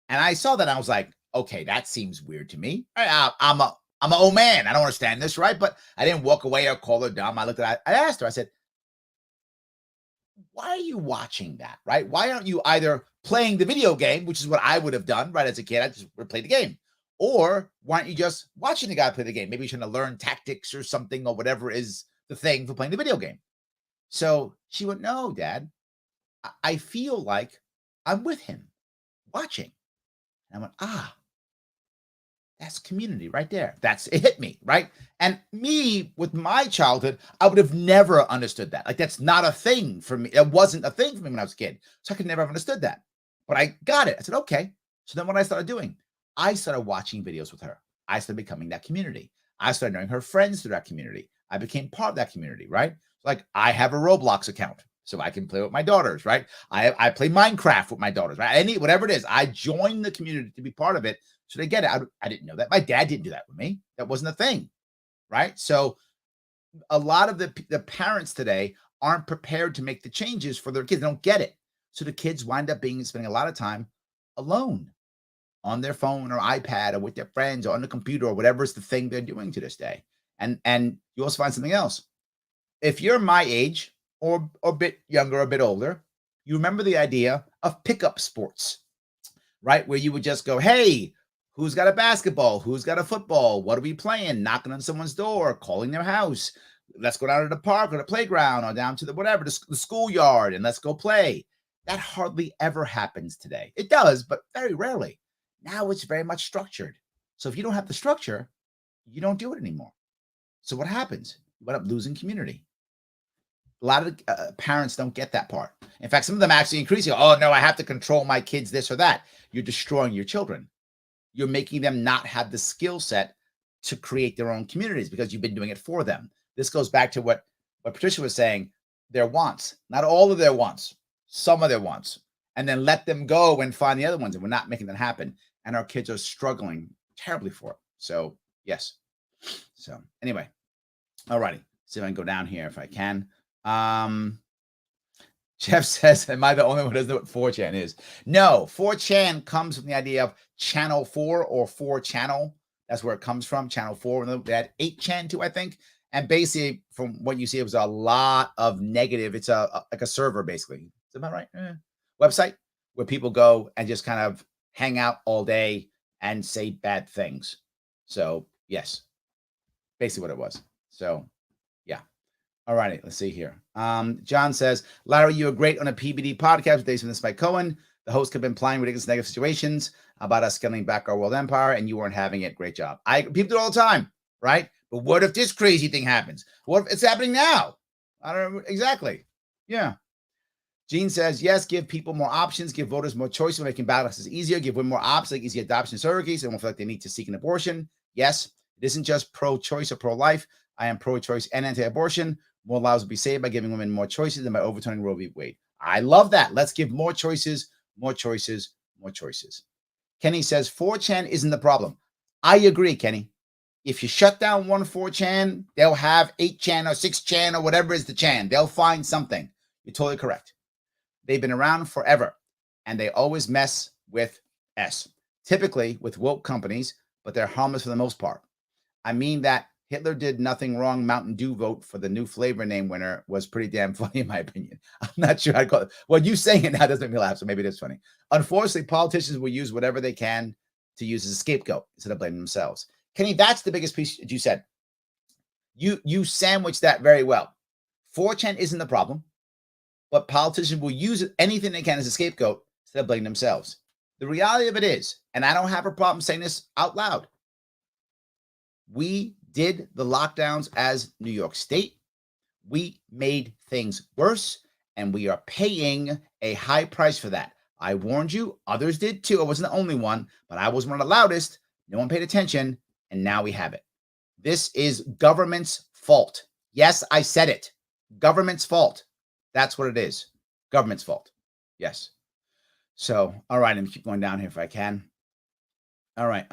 And I saw that and I was like, okay, that seems weird to me. I'm an old man. I don't understand this, right? But I didn't walk away or call her dumb. I looked at her, I asked her, I said, why are you watching that, right? Why aren't you either playing the video game, which is what I would have done, right? As a kid, I just would play the game. Or why aren't you just watching the guy play the game? Maybe you're trying to learn tactics or something or whatever is the thing for playing the video game. So she went, no, Dad, I feel like I'm with him watching. And I went, that's community right there. It hit me, right? And me, with my childhood, I would have never understood that. Like, that's not a thing for me. It wasn't a thing for me when I was a kid. So I could never have understood that. But I got it. I said, okay. So then what I started doing, I started watching videos with her. I started becoming that community. I started knowing her friends through that community. I became part of that community, right? Like, I have a Roblox account. so I can play with my daughters, right? I play Minecraft with my daughters, right? Whatever it is, I join the community to be part of it, so they get it. I didn't know that. My dad didn't do that with me. That wasn't a thing, right? So a lot of the parents today aren't prepared to make the changes for their kids. They don't get it. So the kids wind up spending a lot of time alone on their phone or iPad or with their friends or on the computer or whatever is the thing they're doing to this day. And you also find something else. If you're my age or a bit younger, a bit older, you remember the idea of pickup sports, right? Where you would just go, hey, who's got a basketball? Who's got a football? What are we playing? Knocking on someone's door, calling their house. Let's go down to the park or the playground or down to the schoolyard and let's go play. That hardly ever happens today. It does, but very rarely. Now it's very much structured. So if you don't have the structure, you don't do it anymore. So what happens? You end up losing community. A lot of parents don't get that part. In fact, some of them actually increase. Oh, no, I have to control my kids, this or that. You're destroying your children. You're making them not have the skill set to create their own communities because you've been doing it for them. This goes back to what Patricia was saying, their wants. Not all of their wants, some of their wants. And then let them go and find the other ones. And we're not making that happen. And our kids are struggling terribly for it. So, yes. So, anyway. All righty. See if I can go down here if I can. Jeff says, am I the only one who doesn't know what 4chan is? No, 4chan comes from the idea of channel 4 or 4channel. That's where it comes from, channel 4. And they had 8chan too, I think. And basically, from what you see, it was a lot of negative. It's like a server, basically. Is that right? Website where people go and just kind of hang out all day and say bad things. So, yes, basically what it was. So, yeah. All righty, let's see here. John says, Larry, you were great on a PBD podcast with Days from this Mike Cohen. The host kept implying ridiculous negative situations about us scaling back our world empire, and you weren't having it. Great job. People do it all the time, right? But what if this crazy thing happens? What if it's happening now? I don't know. Exactly. Yeah. Gene says, yes, give people more options, give voters more choice when making balances easier, give women more options, like easy adoption surrogacy, so they won't feel like they need to seek an abortion. Yes, it isn't just pro-choice or pro-life. I am pro-choice and anti-abortion. More lives will be saved by giving women more choices than by overturning Roe v. Wade. I love that. Let's give more choices, more choices, more choices. Kenny says 4chan isn't the problem. I agree, Kenny. If you shut down one 4chan, they'll have 8chan or 6chan or whatever is the chan. They'll find something. You're totally correct. They've been around forever, and they always mess with S, typically with woke companies, but they're harmless for the most part. I mean that Hitler did nothing wrong. Mountain Dew vote for the new flavor name winner was pretty damn funny, in my opinion. I'm not sure I'd call it. Well, you saying it now doesn't make me laugh, so maybe it is funny. Unfortunately, politicians will use whatever they can to use as a scapegoat instead of blaming themselves. Kenny, that's the biggest piece you said. You sandwiched that very well. 4chan isn't the problem, but politicians will use anything they can as a scapegoat instead of blaming themselves. The reality of it is, and I don't have a problem saying this out loud, we did the lockdowns as New York State. We made things worse, and we are paying a high price for that. I warned you. Others did too. I wasn't the only one, but I was one of the loudest. No one paid attention, and now we have it. This is government's fault. Yes, I said it. Government's fault. That's what it is. Government's fault. Yes. So, all right, let me keep going down here if I can. All right.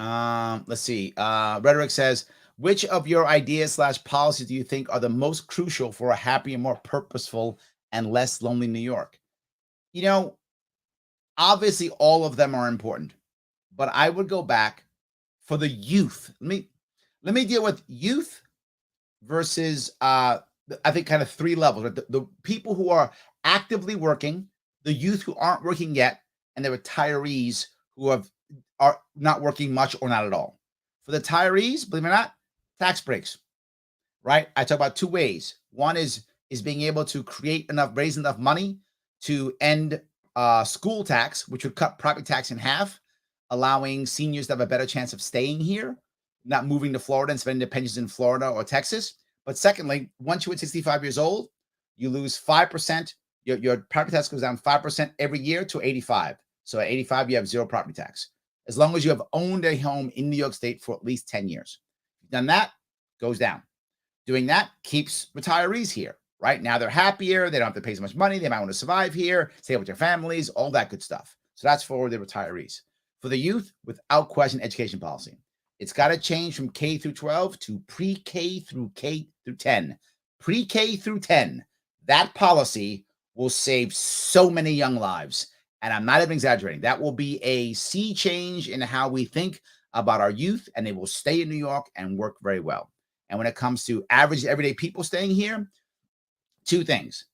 Let's see. Rhetoric says, which of your ideas / policies do you think are the most crucial for a happier, more purposeful, and less lonely New York? You know, obviously all of them are important, but I would go back for the youth. Let me deal with youth versus I think kind of three levels. Right? The people who are actively working, the youth who aren't working yet, and the retirees who are not working much or not at all. For the retirees, believe it or not, tax breaks, right? I talk about two ways. One is being able to raise enough money to end school tax, which would cut property tax in half, allowing seniors to have a better chance of staying here, not moving to Florida and spending their pensions in Florida or Texas. But secondly, once you hit 65 years old, you lose 5%. Your property tax goes down 5% every year to 85. So at 85, you have zero property tax, as long as you have owned a home in New York State for at least 10 years. You've done that, goes down. Doing that keeps retirees here. right? Now they're happier. They don't have to pay so much money. They might want to survive here, stay with their families, all that good stuff. So that's for the retirees. For the youth, without question, education policy. It's got to change from K through 12 to pre-K through K through 10. Pre-K through 10. That policy will save so many young lives. And I'm not even exaggerating. That will be a sea change in how we think about our youth, and they will stay in New York and work very well. And when it comes to average everyday people staying here, two things.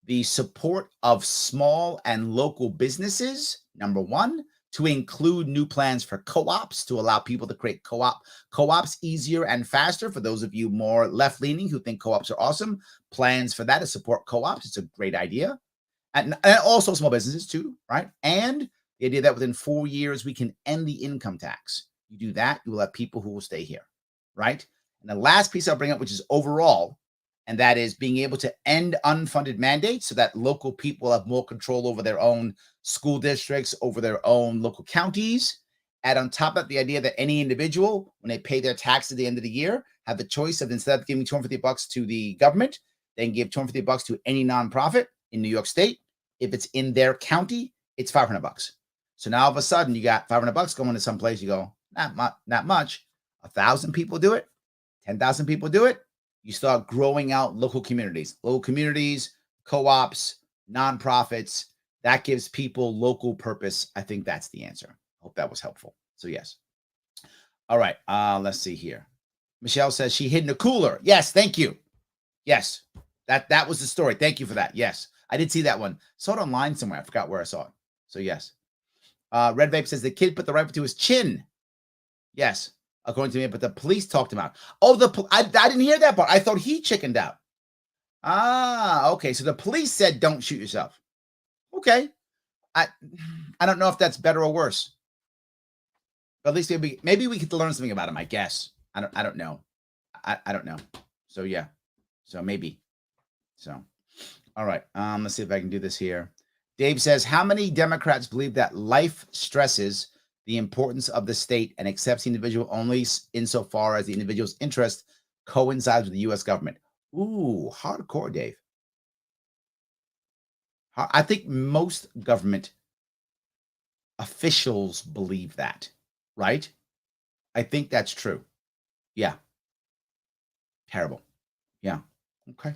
The support of small and local businesses, number one, to include new plans for co-ops to allow people to create co-ops easier and faster. For those of you more left-leaning who think co-ops are awesome, plans for that to support co-ops. It's a great idea. And also small businesses too, right? And the idea that within 4 years, we can end the income tax. You do that, you will have people who will stay here, right? And the last piece I'll bring up, which is overall, and that is being able to end unfunded mandates so that local people have more control over their own school districts, over their own local counties. And on top of that, the idea that any individual, when they pay their tax at the end of the year, have the choice of, instead of giving $250 to the government, they can give $250 to any nonprofit in New York State. If it's in their county, it's $500. So now all of a sudden you got $500 going to someplace. You go, not much. 1,000 people do it. 10,000 people do it. You start growing out local communities, co-ops, nonprofits. That gives people local purpose. I think that's the answer. Hope that was helpful. So yes. All right. Let's see here. Michelle says she hid in a cooler. Yes. Thank you. Yes. That was the story. Thank you for that. Yes. I did see that one. Saw it online somewhere. I forgot where I saw it. So yes. Red Vape says the kid put the rifle to his chin. Yes. According to me, but the police talked him out. Oh, I didn't hear that part. I thought he chickened out. Ah, okay. So the police said, "Don't shoot yourself." Okay. I don't know if that's better or worse. But at least maybe we could learn something about him. I guess. I don't know. I don't know. So yeah. So maybe. So, all right. Let's see if I can do this here. Dave says, how many Democrats believe that life stresses the importance of the state and accepts the individual only insofar as the individual's interest coincides with the U.S. government? Ooh, hardcore, Dave. I think most government officials believe that, right? I think that's true. Yeah. Terrible. Yeah. Okay.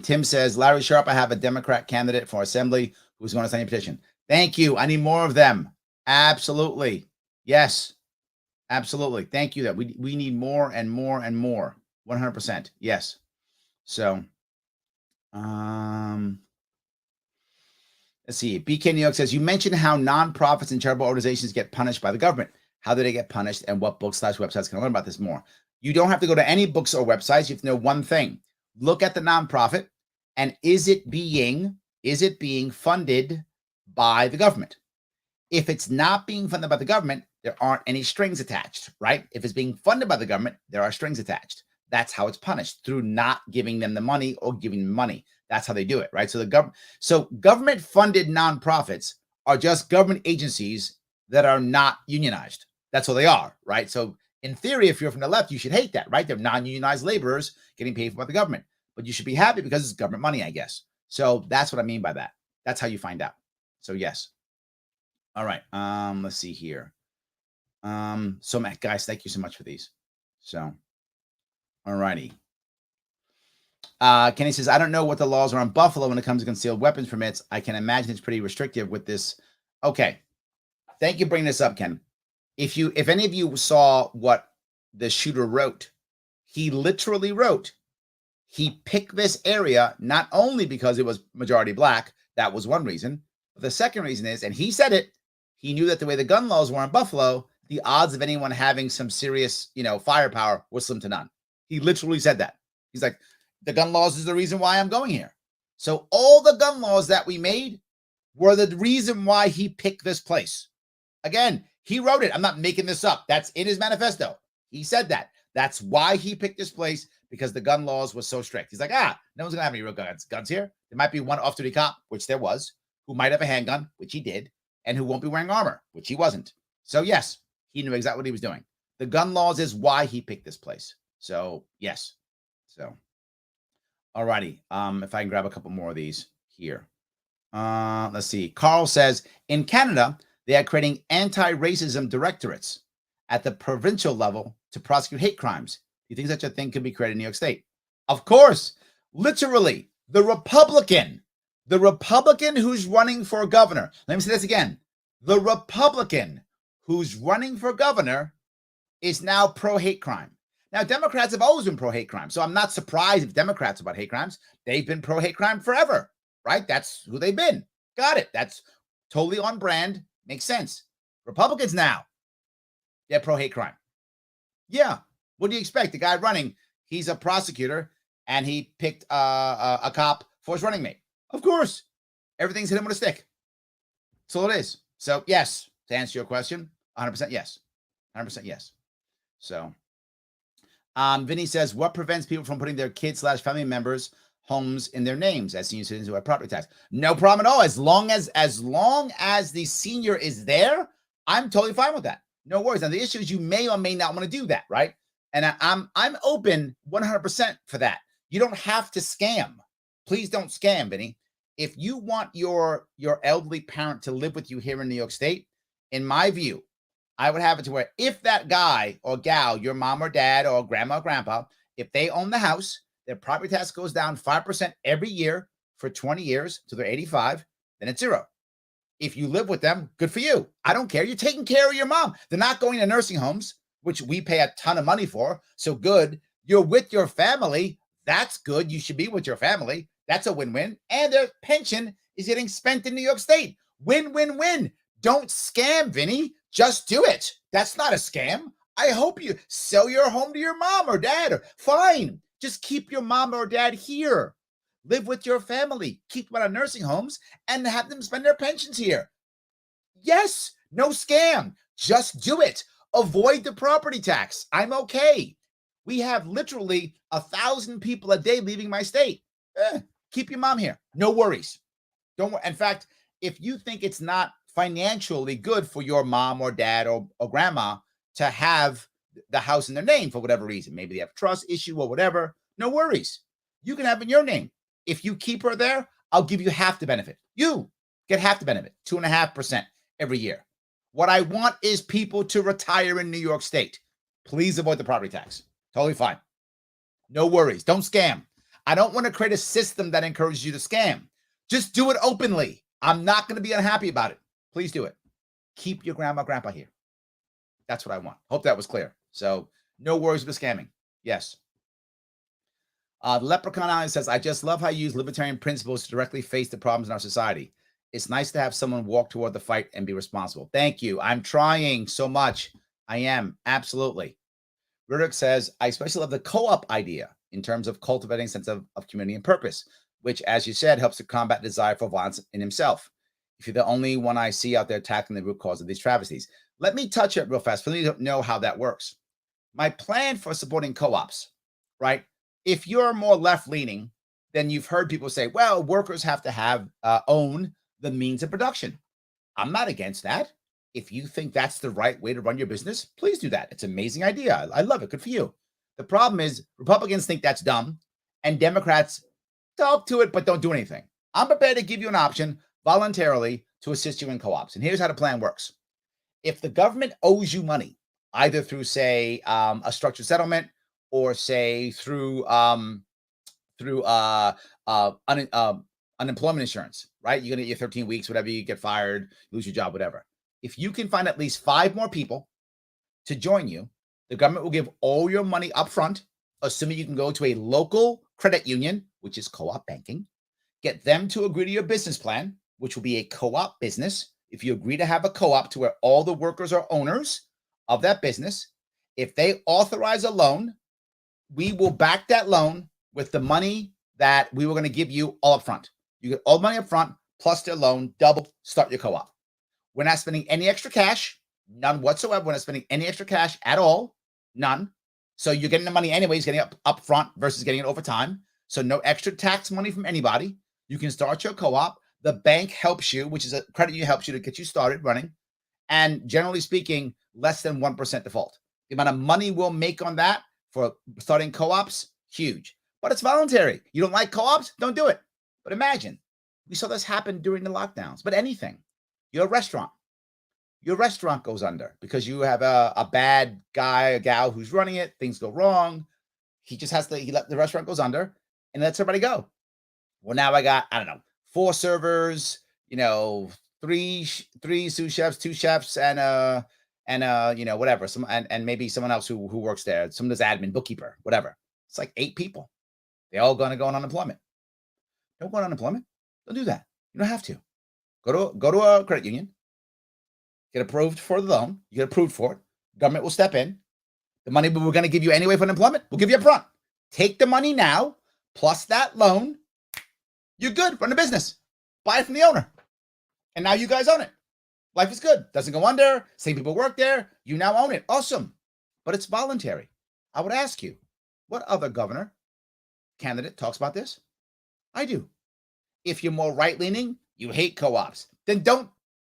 Tim says, Larry Sharpe, I have a Democrat candidate for assembly who's going to sign a petition. Thank you. I need more of them. Absolutely. Yes. Absolutely. Thank you. That we need more and more and more. 100%. Yes. So, let's see. BK New York says, you mentioned how nonprofits and charitable organizations get punished by the government. How do they get punished, and what books/websites can I learn about this more? You don't have to go to any books or websites. You have to know one thing. Look at the nonprofit, and is it being funded by the government? If it's not being funded by the government, there aren't any strings attached, right? If it's being funded by the government, there are strings attached. That's how it's punished, through not giving them the money or giving them money. That's how they do it, right? So government-funded nonprofits are just government agencies that are not unionized. That's all they are, right? So in theory, if you're from the left, you should hate that, right? They're non-unionized laborers getting paid for by the government. But you should be happy because it's government money, I guess. So that's what I mean by that. That's how you find out. So yes. All right. Let's see here. So Matt, guys, thank you so much for these. So, all righty. Kenny says, I don't know what the laws are on Buffalo when it comes to concealed weapons permits. I can imagine it's pretty restrictive with this. Okay. Thank you for bringing this up, Ken. If any of you saw what the shooter wrote, he literally wrote, he picked this area not only because it was majority black. That was one reason. But the second reason is, and he said it, he knew that the way the gun laws were in Buffalo, the odds of anyone having some serious, firepower was slim to none. He literally said that. He's like, the gun laws is the reason why I'm going here. So all the gun laws that we made were the reason why he picked this place. Again, he wrote it. I'm not making this up. That's in his manifesto. He said that. That's why he picked this place, because the gun laws was so strict. He's like, no one's going to have any real guns here. There might be one off-duty cop, which there was, who might have a handgun, which he did, and who won't be wearing armor, which he wasn't. So yes, he knew exactly what he was doing. The gun laws is why he picked this place. So yes. So, All righty. If I can grab a couple more of these here. Let's see. Carl says, in Canada, they are creating anti-racism directorates at the provincial level to prosecute hate crimes. Do you think such a thing could be created in New York State? Of course. Literally, the Republican who's running for governor. Let me say this again. The Republican who's running for governor is now pro-hate crime. Now, Democrats have always been pro-hate crime, so I'm not surprised if Democrats about hate crimes. They've been pro-hate crime forever, right? That's who they've been. Got it. That's totally on brand. Makes sense. Republicans now, they're pro-hate crime. Yeah. What do you expect? The guy running, he's a prosecutor, and he picked a cop for his running mate. Of course. Everything's hit him with a stick. That's all it is. So, yes, to answer your question, 100% yes. 100% yes. So, Vinny says, what prevents people from putting their kids/family members' homes in their names as senior citizens who have property tax? No problem at all. As long as the senior is there, I'm totally fine with that. No worries. Now, the issue is you may or may not want to do that, right? And I'm open 100% for that. You don't have to scam. Please don't scam, Vinny. If you want your elderly parent to live with you here in New York State, in my view, I would have it to where if that guy or gal, your mom or dad or grandma or grandpa, if they own the house, their property tax goes down 5% every year for 20 years till they're 85, then it's zero. If you live with them, good for you. I don't care. You're taking care of your mom. They're not going to nursing homes, which we pay a ton of money for. So good. You're with your family. That's good. You should be with your family. That's a win-win. And their pension is getting spent in New York State. Win, win, win. Don't scam, Vinny. Just do it. That's not a scam. I hope you sell your home to your mom or dad. Or fine. Just keep your mom or dad here. Live with your family. Keep them out of nursing homes and have them spend their pensions here. Yes. No scam. Just do it. Avoid the property tax. I'm okay. We have literally 1,000 people a day leaving my state. Keep your mom here. No worries. Don't worry. In fact, if you think it's not financially good for your mom or dad or grandma to have the house in their name for whatever reason, maybe they have a trust issue or whatever, no worries. You can have it in your name. If you keep her there, I'll give you half the benefit. You get half the benefit, 2.5% every year. What I want is people to retire in New York State. Please avoid the property tax. Totally fine. No worries. Don't scam. I don't want to create a system that encourages you to scam. Just do it openly. I'm not going to be unhappy about it. Please do it. Keep your grandma, grandpa here. That's what I want. Hope that was clear. So no worries with scamming. Yes. The Leprechaun Island says, I just love how you use libertarian principles to directly face the problems in our society. It's nice to have someone walk toward the fight and be responsible. Thank you. I'm trying so much. I am. Absolutely. Rudick says, I especially love the co-op idea in terms of cultivating a sense of community and purpose, which, as you said, helps to combat desire for violence in himself. If you're the only one I see out there tackling the root cause of these travesties. Let me touch it real fast for you to know how that works. My plan for supporting co-ops, right? If you're more left-leaning, then you've heard people say, well, workers have to own the means of production. I'm not against that. If you think that's the right way to run your business, please do that. It's an amazing idea. I love it. Good for you. The problem is Republicans think that's dumb, and Democrats talk to it but don't do anything. I'm prepared to give you an option voluntarily to assist you in co-ops. And here's how the plan works. If the government owes you money, either through, say, a structured settlement or, say, through unemployment insurance, right? You're going to get your 13 weeks, whatever, you get fired, lose your job, whatever. If you can find at least 5 more people to join you, the government will give all your money up front, assuming you can go to a local credit union, which is co-op banking, get them to agree to your business plan, which will be a co-op business. If you agree to have a co-op to where all the workers are owners of that business, if they authorize a loan, we will back that loan with the money that we were going to give you all up front. You get all the money up front plus their loan, double, start your co-op. We're not spending any extra cash, none whatsoever. We're not spending any extra cash at all, none. So you're getting the money anyways, getting it up front versus getting it over time. So no extra tax money from anybody. You can start your co-op. The bank helps you, which is a credit union, helps you to get you started running. And generally speaking, less than 1% default. The amount of money we'll make on that for starting co-ops, huge. but it's voluntary. You don't like co-ops? Don't do it. But imagine, we saw this happen during the lockdowns, but anything. Your restaurant goes under because you have a bad guy, a gal who's running it. Things go wrong. He let the restaurant goes under and lets everybody go. Well, now I got, I don't know, 4 servers, three sous chefs, 2 chefs, and whatever, and maybe someone else who works there, some of this admin, bookkeeper, whatever. It's like 8 people. They all gonna go on unemployment. Don't go on unemployment. Don't do that. You don't have to. Go to a credit union. Get approved for the loan. You get approved for it. Government will step in. The money we're going to give you anyway for unemployment, we'll give you up front. Take the money now, plus that loan. You're good. Run the business. Buy it from the owner. And now you guys own it. Life is good. Doesn't go under. Same people work there. You now own it. Awesome. But it's voluntary. I would ask you, what other governor candidate talks about this? I do. If you're more right-leaning, you hate co-ops, then don't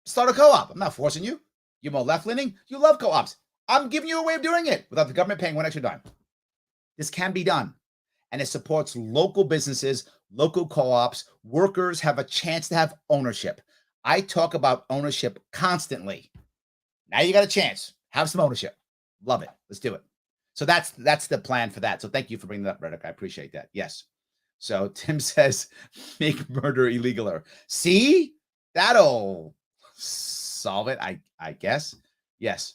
start a co-op. I'm not forcing you. You're more left-leaning, you love co-ops. I'm giving you a way of doing it without the government paying one extra dime. This can be done. And it supports local businesses, local co-ops. Workers have a chance to have ownership. I talk about ownership constantly. Now you got a chance. Have some ownership. Love it. Let's do it. So that's the plan for that. So thank you for bringing that up, Reddick. I appreciate that. Yes. So Tim says, make murder illegaler. See? That'll solve it, I guess. Yes.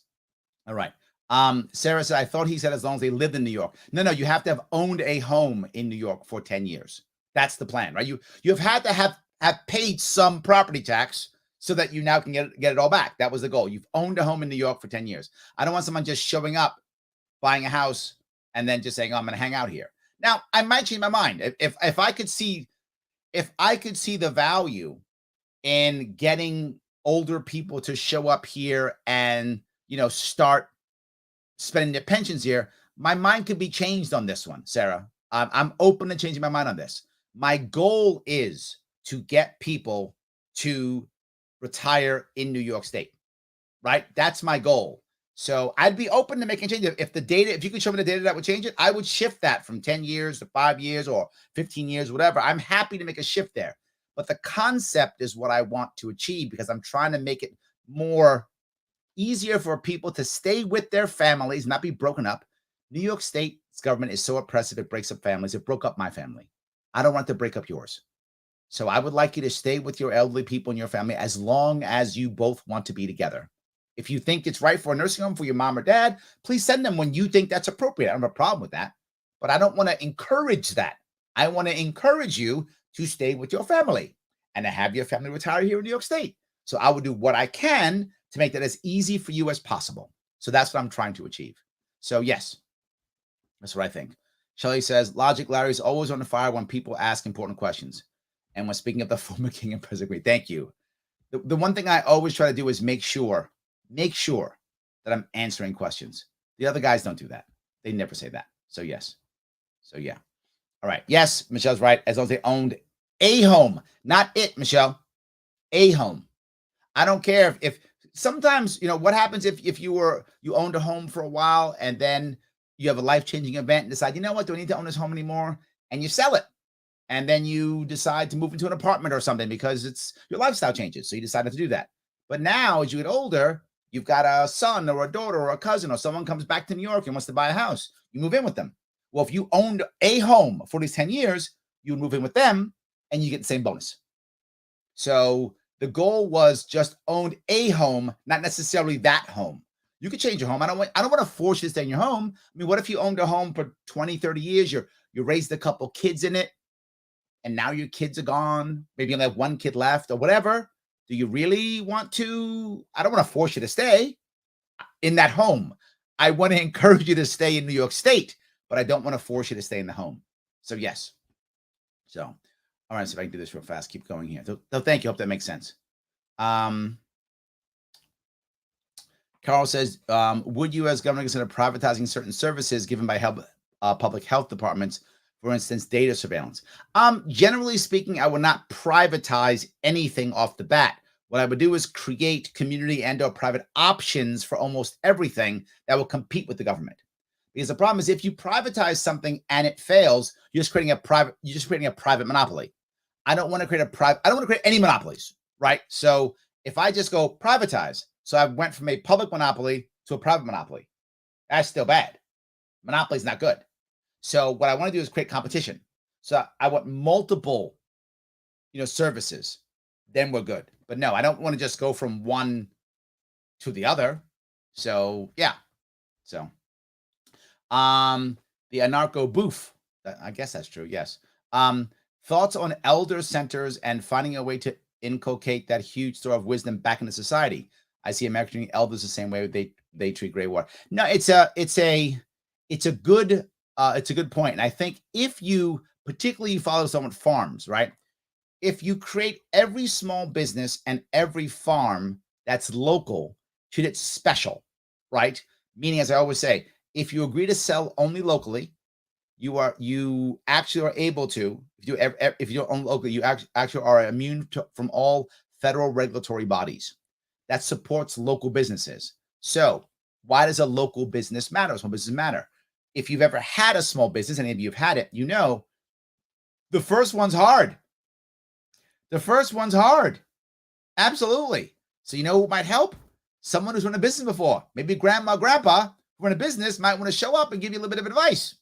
All right. Sarah said, I thought he said as long as they lived in New York. No, you have to have owned a home in New York for 10 years. That's the plan, right? You've had to have paid some property tax so that you now can get it all back. That was the goal. You've owned a home in New York for 10 years. I don't want someone just showing up, buying a house, and then just saying, oh, I'm going to hang out here. Now, I might change my mind. If I could see the value in getting older people to show up here and, start spending their pensions here, my mind could be changed on this one, Sarah. I'm open to changing my mind on this. My goal is to get people to retire in New York State, right? That's my goal. So I'd be open to making changes. If you could show me the data that would change it, I would shift that from 10 years to 5 years or 15 years, whatever. I'm happy to make a shift there. But the concept is what I want to achieve because I'm trying to make it more easier for people to stay with their families, not be broken up. New York State's government is so oppressive, it breaks up families. It broke up my family. I don't want to break up yours. So I would like you to stay with your elderly people in your family as long as you both want to be together. If you think it's right for a nursing home for your mom or dad, please send them when you think that's appropriate. I don't have a problem with that. But I don't want to encourage that. I want to encourage you to stay with your family and to have your family retire here in New York State. So I will do what I can to make that as easy for you as possible. So that's what I'm trying to achieve. So yes, that's what I think. Shelley says, logic, Larry, is always on the fire when people ask important questions. And when speaking of the former king and President Green, thank you. The one thing I always try to do is make sure that I'm answering questions. The other guys don't do that. They never say that. So yes. So yeah. All right. Yes, Michelle's right. As long as they owned a home, not it, Michelle, a home. I don't care if sometimes, what happens if you owned a home for a while and then you have a life-changing event and decide, what, do I need to own this home anymore? And you sell it. And then you decide to move into an apartment or something because your lifestyle changes. So you decided to do that. But now as you get older, you've got a son or a daughter or a cousin or someone comes back to New York and wants to buy a house. You move in with them. Well, if you owned a home for these 10 years, you would move in with them and you get the same bonus. So the goal was just owned a home, not necessarily that home. You could change your home. I don't want to force you to stay in your home. I mean, what if you owned a home for 20, 30 years? You raised a couple kids in it and now your kids are gone. Maybe you only have one kid left or whatever. Do you really want to? I don't want to force you to stay in that home. I want to encourage you to stay in New York State, but I don't want to force you to stay in the home. So yes. So, all right. So if I can do this real fast, keep going here. So thank you. Hope that makes sense. Carl says, would you as governor consider privatizing certain services given by public health departments? For instance, data surveillance. Generally speaking, I would not privatize anything off the bat. What I would do is create community and/or private options for almost everything that will compete with the government. Because the problem is if you privatize something and it fails, you're just creating a private monopoly. I don't want to create any monopolies, right? So if I just go privatize, so I went from a public monopoly to a private monopoly, that's still bad. Monopoly is not good. So what I want to do is create competition. So I want multiple, services. Then we're good. But no, I don't want to just go from one to the other. So yeah. So the anarcho boof. I guess that's true. Yes. Thoughts on elder centers and finding a way to inculcate that huge store of wisdom back into society. I see American treating elders the same way they treat gray water. No, it's a good point. And I think if you particularly follow someone farms, right? If you create every small business and every farm that's local, treat it special, right? Meaning, as I always say, if you agree to sell only locally, you actually are able to. If you own locally, you actually are immune from all federal regulatory bodies. That supports local businesses. So why does a local business matter? Small business matter. If you've ever had a small business, any of you have had it, the first one's hard. The first one's hard. Absolutely. So who might help? Someone who's run a business before. Maybe grandma, grandpa who run a business might want to show up and give you a little bit of advice.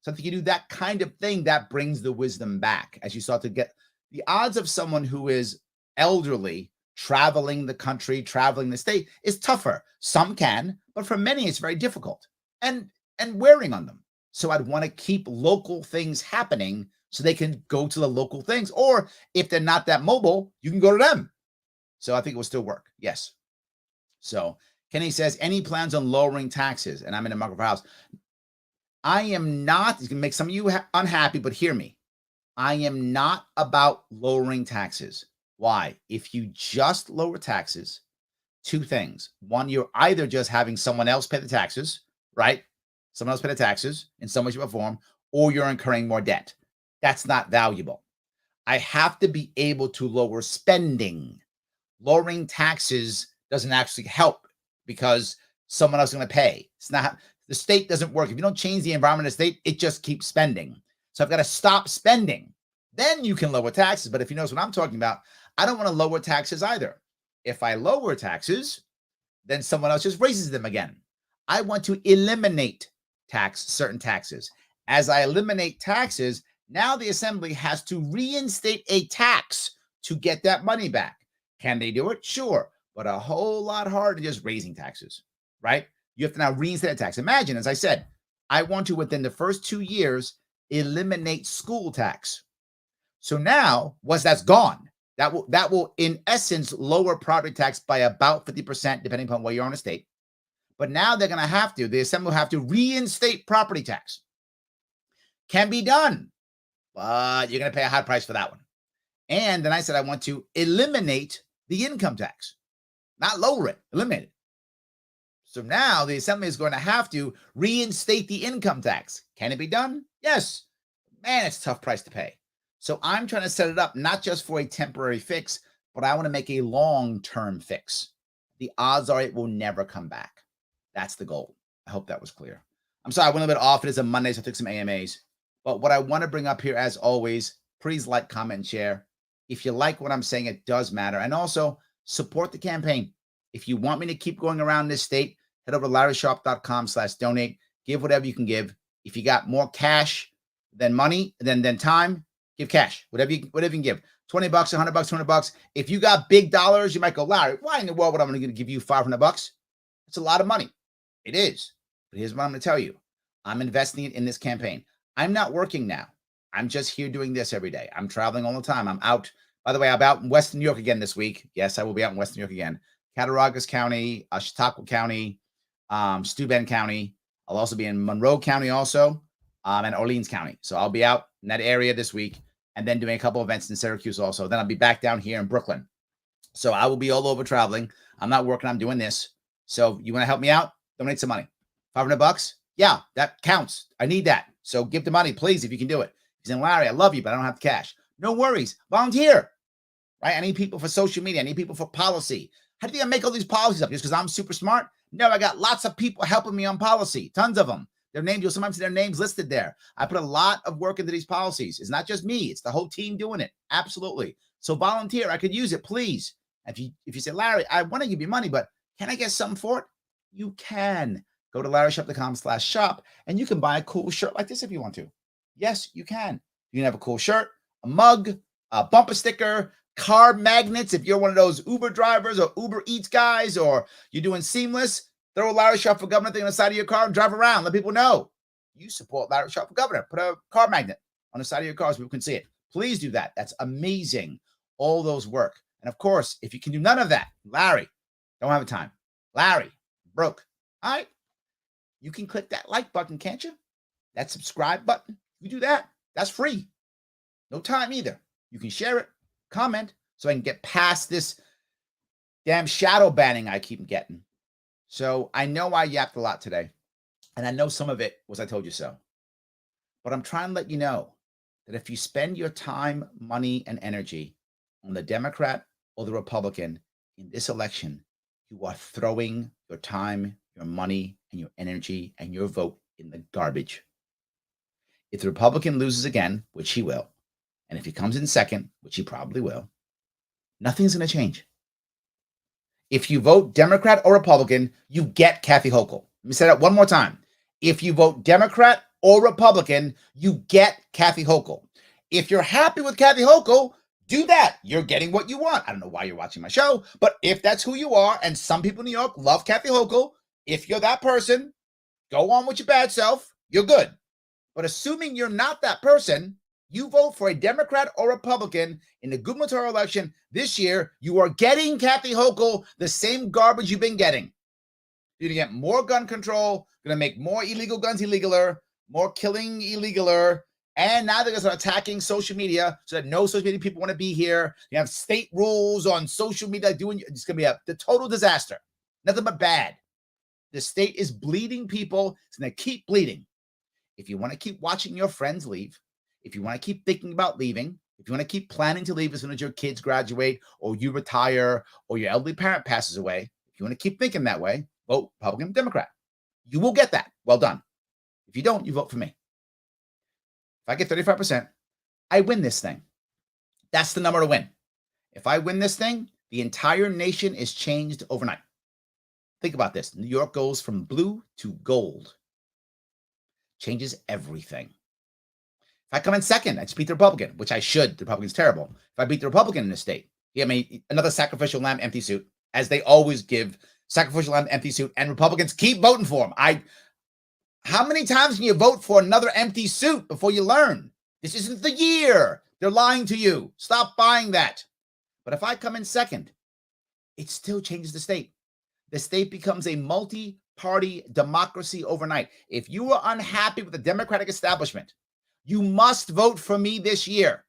So I think you do that kind of thing, that brings the wisdom back as you start to get the odds of someone who is elderly traveling the country, traveling the state is tougher. Some can, but for many, it's very difficult and wearing on them. So I'd want to keep local things happening so they can go to the local things. Or if they're not that mobile, you can go to them. So I think it will still work. Yes. So Kenny says, any plans on lowering taxes? And I'm in a market for a house. I am not, it's going to make some of you unhappy, but hear me. I am not about lowering taxes. Why? If you just lower taxes, two things. One, you're either just having someone else pay the taxes, right? Someone else pay the taxes in some way, shape, or form, or you're incurring more debt. That's not valuable. I have to be able to lower spending. Lowering taxes doesn't actually help because someone else is going to pay. It's not, the state doesn't work. If you don't change the environment of the state, it just keeps spending. So I've got to stop spending. Then you can lower taxes. But if you notice what I'm talking about, I don't want to lower taxes either. If I lower taxes, then someone else just raises them again. I want to eliminate certain taxes. As I eliminate taxes, now the assembly has to reinstate a tax to get that money back. Can they do it? Sure. But a whole lot harder than just raising taxes, right? You have to now reinstate a tax. Imagine, as I said, I want to, within the first 2 years, eliminate school tax. So now, once that's gone, that will in essence lower property tax by about 50%, depending upon where you are in the state. But now they're going to have to, the assembly will have to reinstate property tax. Can be done, but you're going to pay a high price for that one. And then I said I want to eliminate the income tax, not lower it, eliminate it. So now the assembly is going to have to reinstate the income tax. Can it be done? Yes. Man, it's a tough price to pay. So I'm trying to set it up not just for a temporary fix, but I want to make a long-term fix. The odds are it will never come back. That's the goal. I hope that was clear. I'm sorry, I went a little bit off. It is a Monday, so I took some AMAs. But what I want to bring up here, as always, please like, comment, and share. If you like what I'm saying, it does matter. And also, support the campaign. If you want me to keep going around this state, head over to LarrySharpe.com/donate. Give whatever you can give. If you got more cash than money, than time, give cash. Whatever you can give. $20, $100, $200. If you got big dollars, you might go, Larry, why in the world would I going to give you $500? It's a lot of money. It is. But here's what I'm going to tell you. I'm investing it in this campaign. I'm not working now. I'm just here doing this every day. I'm traveling all the time. I'm out. By the way, I'm out in Western New York again this week. Yes, I will be out in Western New York again. Cattaraugus County, Chautauqua County, Steuben County. I'll also be in Monroe County also, and Orleans County. So I'll be out in that area this week and then doing a couple events in Syracuse also. Then I'll be back down here in Brooklyn. So I will be all over traveling. I'm not working. I'm doing this. So you want to help me out? Donate some money. $500? Yeah, that counts. I need that. So give the money, please, if you can do it. He's saying, Larry, I love you, but I don't have the cash. No worries. Volunteer. Right? I need people for social media. I need people for policy. How do you think I make all these policies up? Just because I'm super smart? No, I got lots of people helping me on policy. Tons of them. Their names, you'll sometimes see their names listed there. I put a lot of work into these policies. It's not just me, it's the whole team doing it. Absolutely. So volunteer. I could use it, please. If you say, Larry, I want to give you money, but can I get something for it? You can. Go to LarrySharpe.com/shop and you can buy a cool shirt like this if you want to. Yes, you can. You can have a cool shirt, a mug, a bumper sticker, car magnets. If you're one of those Uber drivers or Uber Eats guys, or you're doing Seamless, throw a Larry Sharpe for Governor thing on the side of your car and drive around. Let people know you support Larry Sharpe for Governor. Put a car magnet on the side of your car so people can see it. Please do that. That's amazing. All those work. And of course, if you can do none of that, Larry, don't have the time. Larry, broke. All right. You can click that like button, can't you? That subscribe button. You do that. That's free. No time either. You can share it, comment, so I can get past this damn shadow banning I keep getting. So I know I yapped a lot today, and I know some of it was I told you so. But I'm trying to let you know that if you spend your time, money, and energy on the Democrat or the Republican in this election, you are throwing your time, your money, and your energy and your vote in the garbage. If the Republican loses again, which he will, and if he comes in second, which he probably will, nothing's going to change. If you vote Democrat or Republican, you get Kathy Hochul. Let me say that one more time. If you vote Democrat or Republican, you get Kathy Hochul. If you're happy with Kathy Hochul, do that. You're getting what you want. I don't know why you're watching my show, but if that's who you are, and some people in New York love Kathy Hochul, if you're that person, go on with your bad self. You're good. But assuming you're not that person, you vote for a Democrat or Republican in the gubernatorial election this year, you are getting Kathy Hochul, the same garbage you've been getting. You're going to get more gun control, going to make more illegal guns illegaler, more killing illegaler, and now they're going to start attacking social media so that no social media people want to be here. You have state rules on social media doing, it's going to be the total disaster. Nothing but bad. The state is bleeding people. It's going to keep bleeding. If you want to keep watching your friends leave, if you want to keep thinking about leaving, if you want to keep planning to leave as soon as your kids graduate or you retire or your elderly parent passes away, if you want to keep thinking that way, vote Republican, Democrat. You will get that. Well done. If you don't, you vote for me. If I get 35%, I win this thing. That's the number to win. If I win this thing, the entire nation is changed overnight. Think about this. New York goes from blue to gold. Changes everything. If I come in second, I just beat the Republican, which I should. The Republican's terrible. If I beat the Republican in the state, he gave me another sacrificial lamb empty suit, as they always give sacrificial lamb empty suit, and Republicans keep voting for him. How many times can you vote for another empty suit before you learn? This isn't the year. They're lying to you. Stop buying that. But if I come in second, it still changes the state. The state becomes a multi-party democracy overnight. If you are unhappy with the Democratic establishment, you must vote for me this year.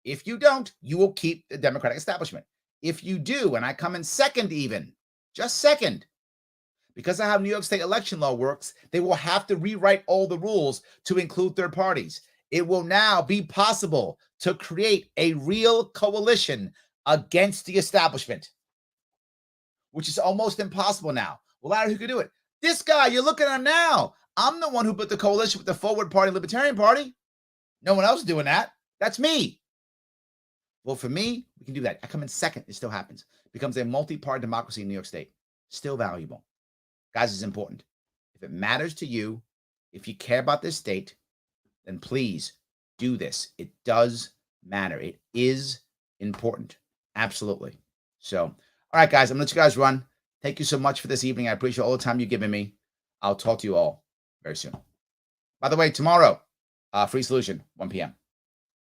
If you don't, you will keep the Democratic establishment. If you do, and I come in second even, just second, because of how New York State election law works, they will have to rewrite all the rules to include third parties. It will now be possible to create a real coalition against the establishment, which is almost impossible now. Well, Larry, who could do it? This guy, you're looking at him now. I'm the one who put the coalition with the Forward Party and Libertarian Party. No one else is doing that. That's me. Well, for me, we can do that. I come in second. It still happens. It becomes a multi-party democracy in New York State. Still valuable. Guys, it's important. If it matters to you, if you care about this state, then please do this. It does matter. It is important. Absolutely. So, all right, guys, I'm going to let you guys run. Thank you so much for this evening. I appreciate all the time you've given me. I'll talk to you all very soon. By the way, tomorrow, Free Solution, 1 p.m.